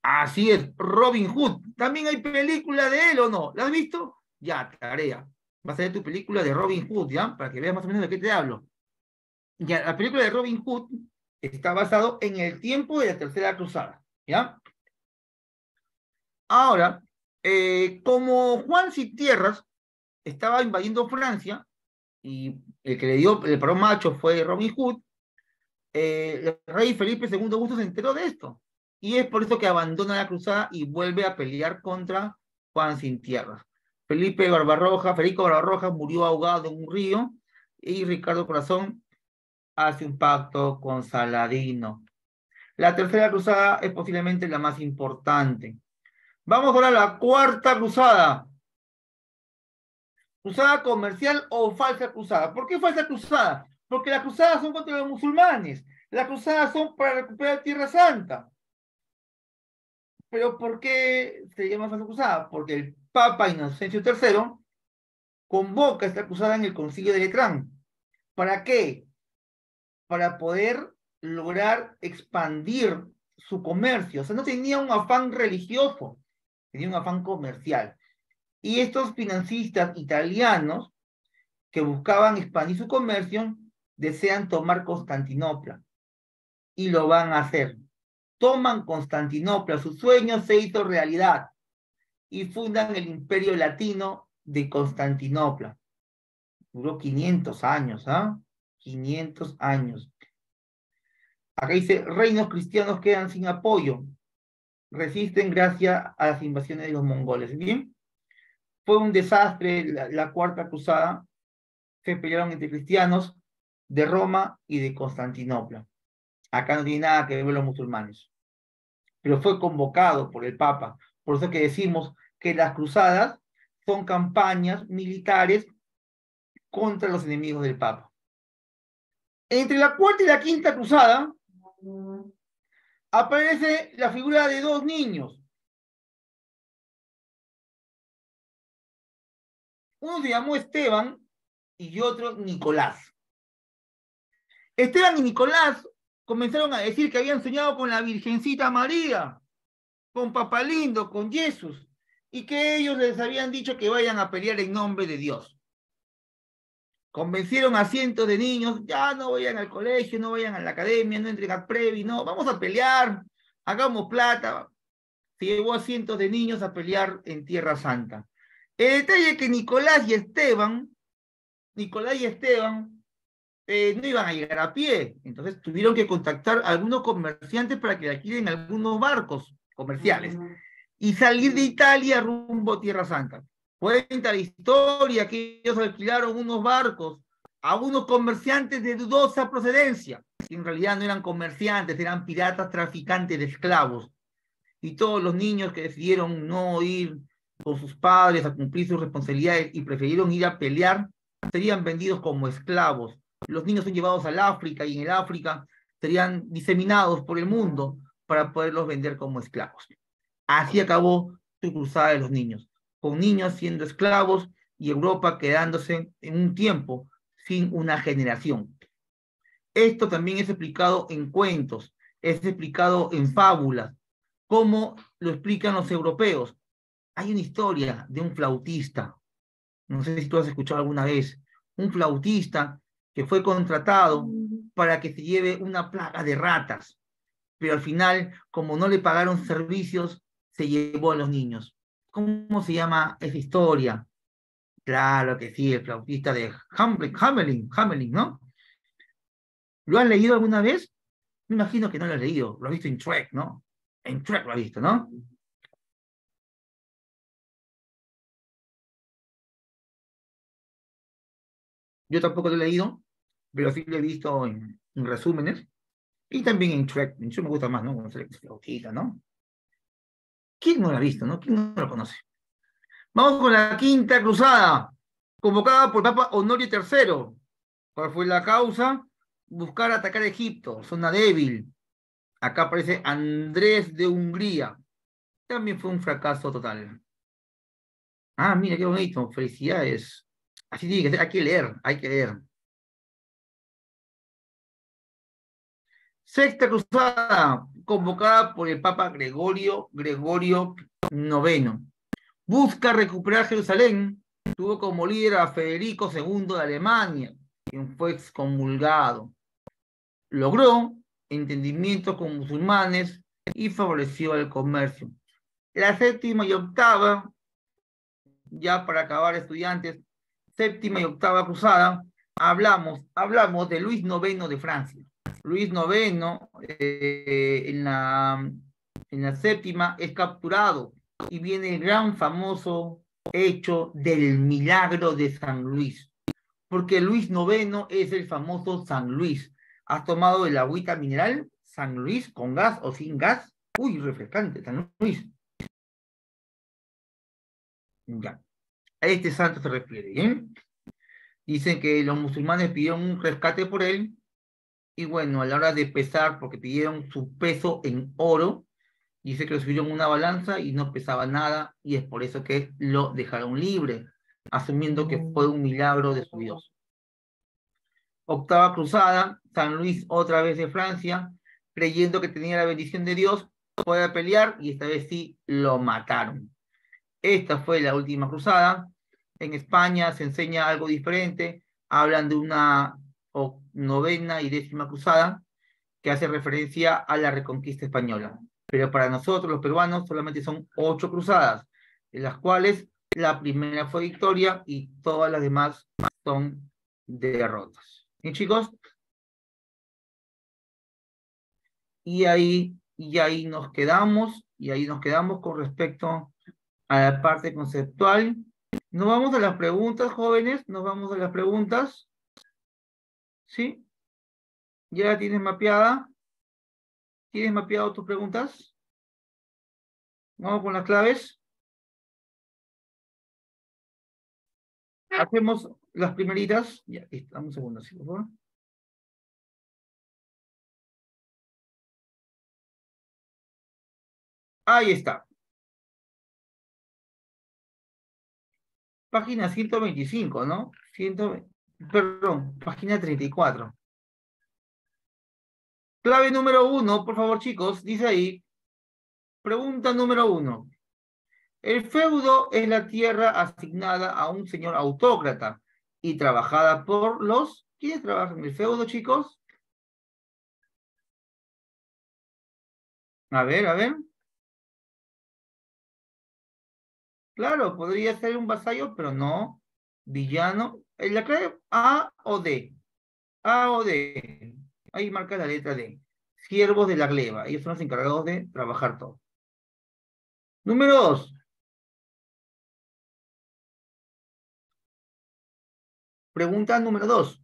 Así es, Robin Hood. ¿También hay película de él o no? ¿La has visto? Ya, tarea. Vas a ver tu película de Robin Hood, ¿ya? Para que veas más o menos de qué te hablo. Ya, la película de Robin Hood está basado en el tiempo de la Tercera Cruzada, ¿ya? Ahora, como Juan Sin Tierras estaba invadiendo Francia, y el que le dio el parón macho fue Robin Hood, el rey Felipe II Augusto se enteró de esto. Y es por eso que abandona la cruzada y vuelve a pelear contra Juan Sin Tierras. Federico Barbarroja murió ahogado en un río y Ricardo Corazón hace un pacto con Saladino. La tercera cruzada es posiblemente la más importante. Vamos ahora a la cuarta cruzada. ¿Cruzada comercial o falsa cruzada? ¿Por qué falsa cruzada? Porque las cruzadas son contra los musulmanes. Las cruzadas son para recuperar Tierra Santa. Pero ¿por qué se llama falsa cruzada? Porque el Papa Inocencio III convoca esta cruzada en el Concilio de Letrán. ¿Para qué? Para poder lograr expandir su comercio. O sea, no tenía un afán religioso, tenía un afán comercial. Y estos financistas italianos que buscaban expandir su comercio desean tomar Constantinopla y lo van a hacer. Toman Constantinopla, su sueño se hizo realidad y fundan el Imperio Latino de Constantinopla. Duró 500 años, ¿ah? 500 años. Acá dice, reinos cristianos quedan sin apoyo, resisten gracias a las invasiones de los mongoles. Bien, fue un desastre la Cuarta Cruzada, se pelearon entre cristianos de Roma y de Constantinopla. Acá no tiene nada que ver los musulmanes, pero fue convocado por el Papa. Por eso que decimos que las cruzadas son campañas militares contra los enemigos del Papa. Entre la Cuarta y la Quinta Cruzada aparece la figura de dos niños. Uno se llamó Esteban y otro Nicolás. Esteban y Nicolás comenzaron a decir que habían soñado con la Virgencita María, con Papalindo, con Jesús, y que ellos les habían dicho que vayan a pelear en nombre de Dios. Convencieron a cientos de niños, ya no vayan al colegio, no vayan a la academia, no entren a Previ, no, vamos a pelear, hagamos plata. Se llevó a cientos de niños a pelear en Tierra Santa. El detalle es que Nicolás y Esteban no iban a llegar a pie, entonces tuvieron que contactar a algunos comerciantes para que alquilen algunos barcos comerciales y salir de Italia rumbo a Tierra Santa. Cuenta la historia que ellos alquilaron unos barcos a unos comerciantes de dudosa procedencia, que en realidad no eran comerciantes, eran piratas traficantes de esclavos. Y todos los niños que decidieron no ir con sus padres a cumplir sus responsabilidades y prefirieron ir a pelear, serían vendidos como esclavos. Los niños son llevados al África y en el África serían diseminados por el mundo para poderlos vender como esclavos. Así acabó su cruzada de los niños, con niños siendo esclavos y Europa quedándose en un tiempo sin una generación. Esto también es explicado en cuentos, es explicado en fábulas, como lo explican los europeos. Hay una historia de un flautista, no sé si tú has escuchado alguna vez, un flautista que fue contratado para que se lleve una plaga de ratas, pero al final, como no le pagaron servicios, se llevó a los niños. ¿Cómo se llama esa historia? Claro que sí, el flautista de Hamelin, ¿no? ¿Lo has leído alguna vez? Me imagino que no lo has leído, lo has visto en Shrek, ¿no? En Shrek lo has visto, ¿no? Yo tampoco lo he leído, pero sí lo he visto en resúmenes. Y también en Shrek. En Shrek me gusta más, ¿no? Con Shrek flautita, ¿no? ¿Quién no lo ha visto, no? ¿Quién no lo conoce? Vamos con la Quinta Cruzada, convocada por Papa Honorio III. ¿Cuál fue la causa? Buscar atacar a Egipto, zona débil. Acá aparece Andrés de Hungría. También fue un fracaso total. Ah, mira qué bonito, felicidades. Así tiene que ser, hay que leer, hay que leer. Sexta Cruzada, convocada por el Papa Gregorio IX. Busca recuperar Jerusalén. Tuvo como líder a Federico II de Alemania, quien fue excomulgado. Logró entendimientos con musulmanes y favoreció el comercio. La séptima y octava, ya para acabar estudiantes, séptima y octava cruzada, hablamos de Luis IX de Francia. Luis IX en la séptima es capturado y viene el gran famoso hecho del milagro de San Luis, porque Luis IX es el famoso San Luis. ¿Has tomado el agüita mineral San Luis con gas o sin gas? Uy, refrescante, San Luis. Ya, a este santo se refiere, ¿bien? Dicen que los musulmanes pidieron un rescate por él y bueno, a la hora de pesar, porque pidieron su peso en oro, Dice que lo subieron a una balanza y no pesaba nada, y es por eso que lo dejaron libre, asumiendo que fue un milagro de su Dios. Octava cruzada, San Luis otra vez de Francia, creyendo que tenía la bendición de Dios, puede pelear y esta vez sí lo mataron. Esta fue la última cruzada. En España se enseña algo diferente, hablan de una novena y décima cruzada que hace referencia a la reconquista española. Pero para nosotros los peruanos solamente son 8 cruzadas, de las cuales la primera fue victoria y todas las demás son derrotas. ¿Y chicos? Y ahí nos quedamos con respecto a la parte conceptual. Nos vamos a las preguntas, jóvenes, nos vamos a las preguntas. ¿Sí? ¿Ya la tienes mapeada? ¿Tienes mapeado tus preguntas? Vamos con las claves. Hacemos las primeritas. Ya, dame un segundo, sí, por favor. Ahí está. Página 125, ¿no? Perdón, página 34. Clave número 1, por favor, chicos, dice ahí. Pregunta número 1. El feudo es la tierra asignada a un señor autócrata y trabajada por los... ¿Quiénes trabajan en el feudo, chicos? A ver, a ver. Claro, podría ser un vasallo, pero no. Villano. La clave A o D. A o D. Ahí marca la letra D. Siervos de la gleba. Ellos son los encargados de trabajar todo. Número 2. Pregunta número 2.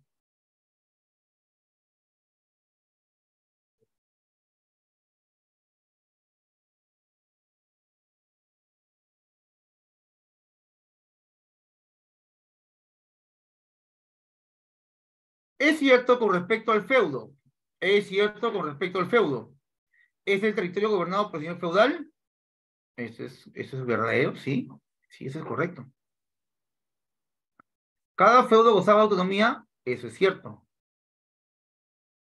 Es cierto con respecto al feudo. Es cierto con respecto al feudo. ¿Es el territorio gobernado por el señor feudal? Eso es verdadero, sí. Sí, eso es correcto. Cada feudo gozaba de autonomía, eso es cierto.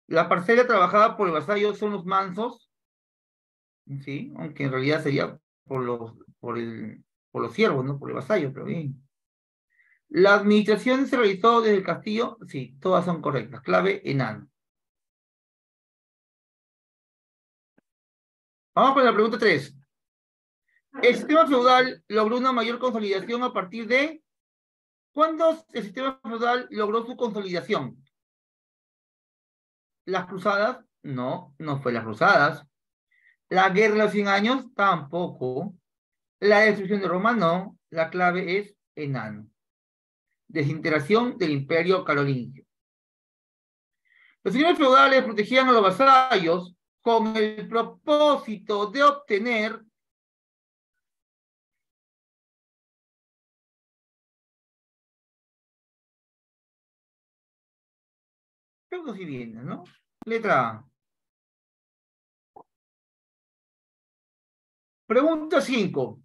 La parcela trabajada por el vasallo son los mansos, sí, aunque en realidad sería por los siervos, no por el vasallo, pero bien. La administración se realizó desde el castillo, sí, todas son correctas. Clave enano. Vamos con la pregunta 3. El sistema feudal logró una mayor consolidación a partir de... ¿Cuándo el sistema feudal logró su consolidación? ¿Las cruzadas? No, no fue las cruzadas. La guerra de los 100 años, tampoco. La destrucción de Roma, no. La clave es enano. Desintegración del imperio carolingio. Los señores feudales protegían a los vasallos con el propósito de obtener feudos y bienes, ¿no? Letra A. Pregunta 5.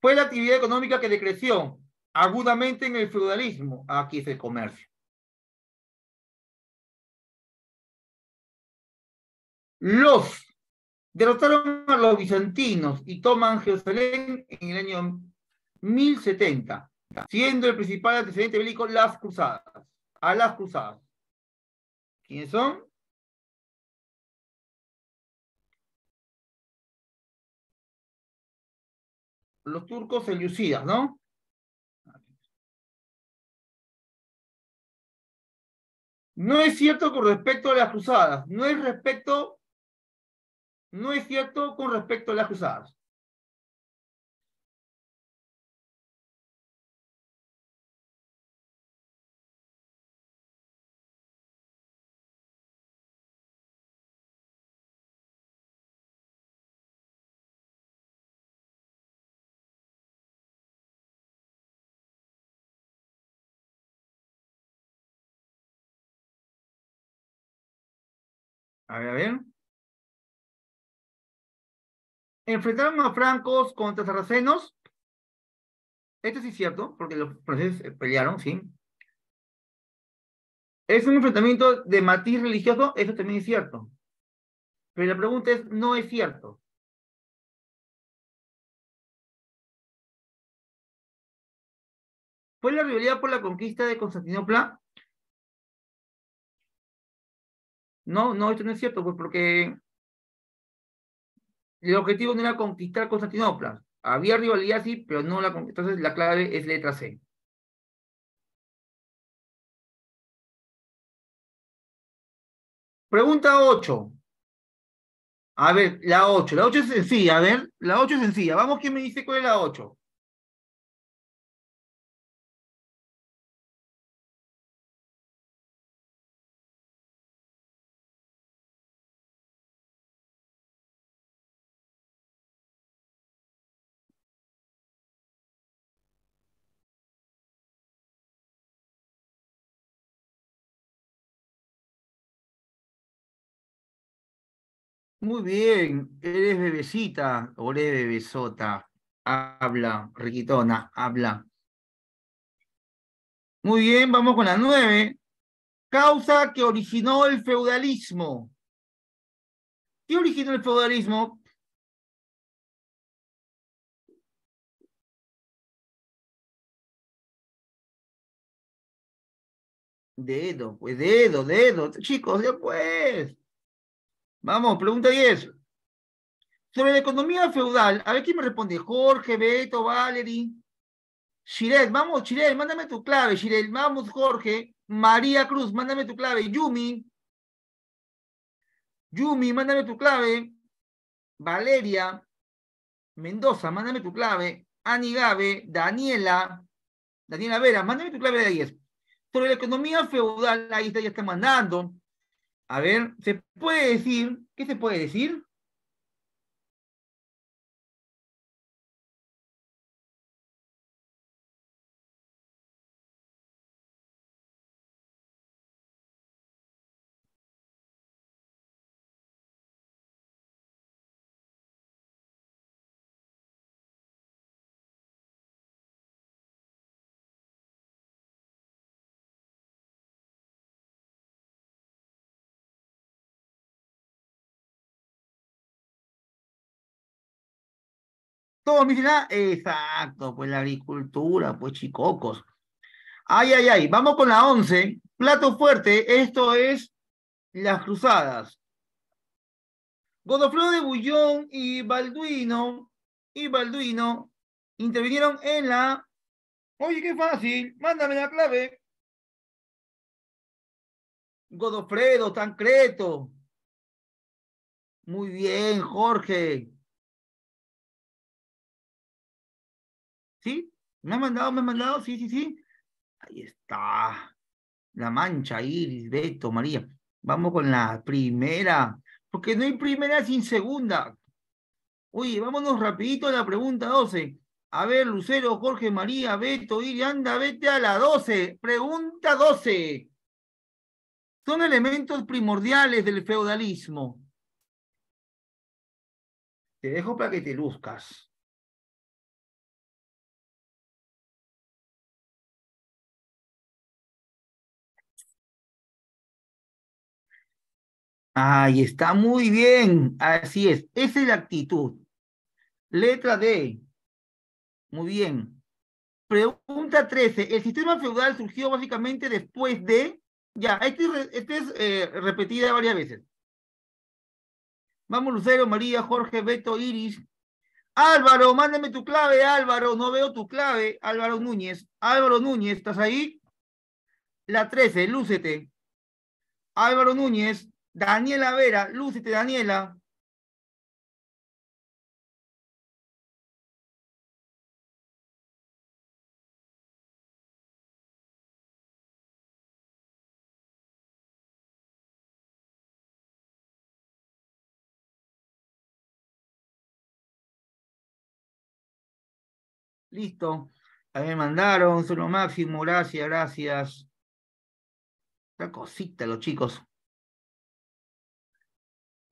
Fue la actividad económica que decreció agudamente en el feudalismo. Aquí es el comercio. Los derrotaron a los bizantinos y toman Jerusalén en el año 1070, siendo el principal antecedente bélico las cruzadas. A las cruzadas. ¿Quiénes son? Los turcos selyúcidas, ¿no? No es cierto con respecto a las cruzadas. No es cierto con respecto a las cruzadas. A ver, a ver. Enfrentaron a francos contra sarracenos. Esto sí es cierto, porque los franceses pelearon, sí. ¿Es un enfrentamiento de matiz religioso? Eso también es cierto. Pero la pregunta es, no es cierto. ¿Fue la rivalidad por la conquista de Constantinopla? No, no, esto no es cierto, pues porque el objetivo no era conquistar Constantinopla. Había rivalidad, sí, pero no la conquista. Entonces la clave es letra C. Pregunta 8. A ver, la 8. La 8 es sencilla. A ver, la 8 es sencilla. Vamos, ¿quién me dice cuál es la 8? Muy bien, eres bebecita, o eres bebesota. Habla, riquitona, habla. Muy bien, vamos con la 9. Causa que originó el feudalismo. ¿Qué originó el feudalismo? Dedo, pues dedo, dedo. Chicos, ya pues. Vamos, pregunta 10. Sobre la economía feudal, a ver quién me responde. Jorge, Beto, Valerie. Shirel, vamos, Shirel, mándame tu clave, Shirel. Vamos, Jorge. María Cruz, mándame tu clave. Yumi, mándame tu clave. Valeria Mendoza, mándame tu clave. Ani Gabe, Daniela Vera, mándame tu clave de 10. Sobre la economía feudal, ahí está, ya está mandando. A ver, ¿se puede decir? ¿Qué se puede decir? Todos me dicen, ah, exacto, pues la agricultura, pues chicocos. Ay, ay, ay, vamos con la 11. Plato fuerte, esto es las cruzadas. Godofredo de Bullón y Balduino intervinieron en la... Oye, qué fácil, mándame la clave. Godofredo, Tancredo. Muy bien, Jorge. ¿Sí? Me has mandado, sí, sí, sí. Ahí está. La Mancha, Iris, Beto, María. Vamos con la primera, porque no hay primera sin segunda. Oye, vámonos rapidito a la pregunta 12. A ver, Lucero, Jorge, María, Beto, Iris, anda, vete a la 12. Pregunta 12. Son elementos primordiales del feudalismo. Te dejo para que te luzcas. Ahí está, muy bien. Así es. Esa es la actitud. Letra D. Muy bien. Pregunta 13. El sistema feudal surgió básicamente después de... Ya, este es repetida varias veces. Vamos, Lucero, María, Jorge, Beto, Iris. Álvaro, mándame tu clave, Álvaro. No veo tu clave, Álvaro Núñez. Álvaro Núñez, ¿estás ahí? La 13, lúcete. Álvaro Núñez. Daniela Vera, lúcete, Daniela. Listo. A mí me mandaron, son lo máximo, gracias, gracias. Esta cosita, los chicos.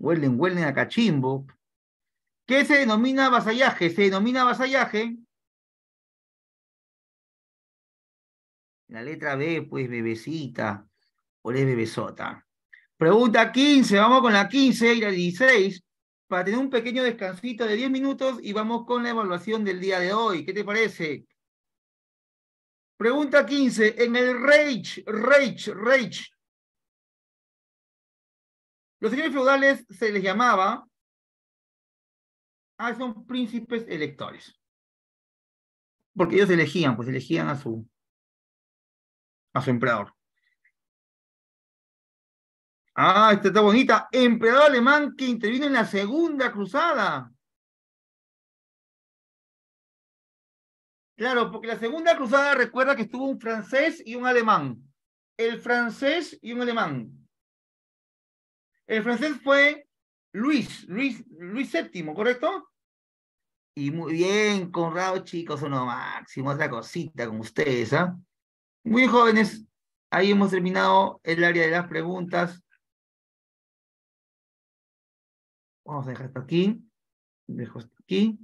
Huelen, huelen a cachimbo. ¿Qué se denomina vasallaje? Se denomina vasallaje. La letra B, pues, bebecita. ¿O es bebesota? Pregunta 15, vamos con la 15 y la 16, para tener un pequeño descansito de 10 minutos y vamos con la evaluación del día de hoy. ¿Qué te parece? Pregunta 15, en el Reich, los señores feudales se les llamaba, son príncipes electores, porque ellos elegían, pues elegían a su emperador. Esta está bonita. Emperador alemán que intervino en la Segunda Cruzada. Claro, porque la Segunda Cruzada recuerda que estuvo un francés y un alemán. El francés y un alemán. El francés fue Luis VII, ¿correcto? Y muy bien, Conrado, chicos, uno máximo, otra cosita con ustedes, ¿ah? Muy jóvenes, ahí hemos terminado el área de las preguntas. Vamos a dejar esto aquí. Dejo esto aquí.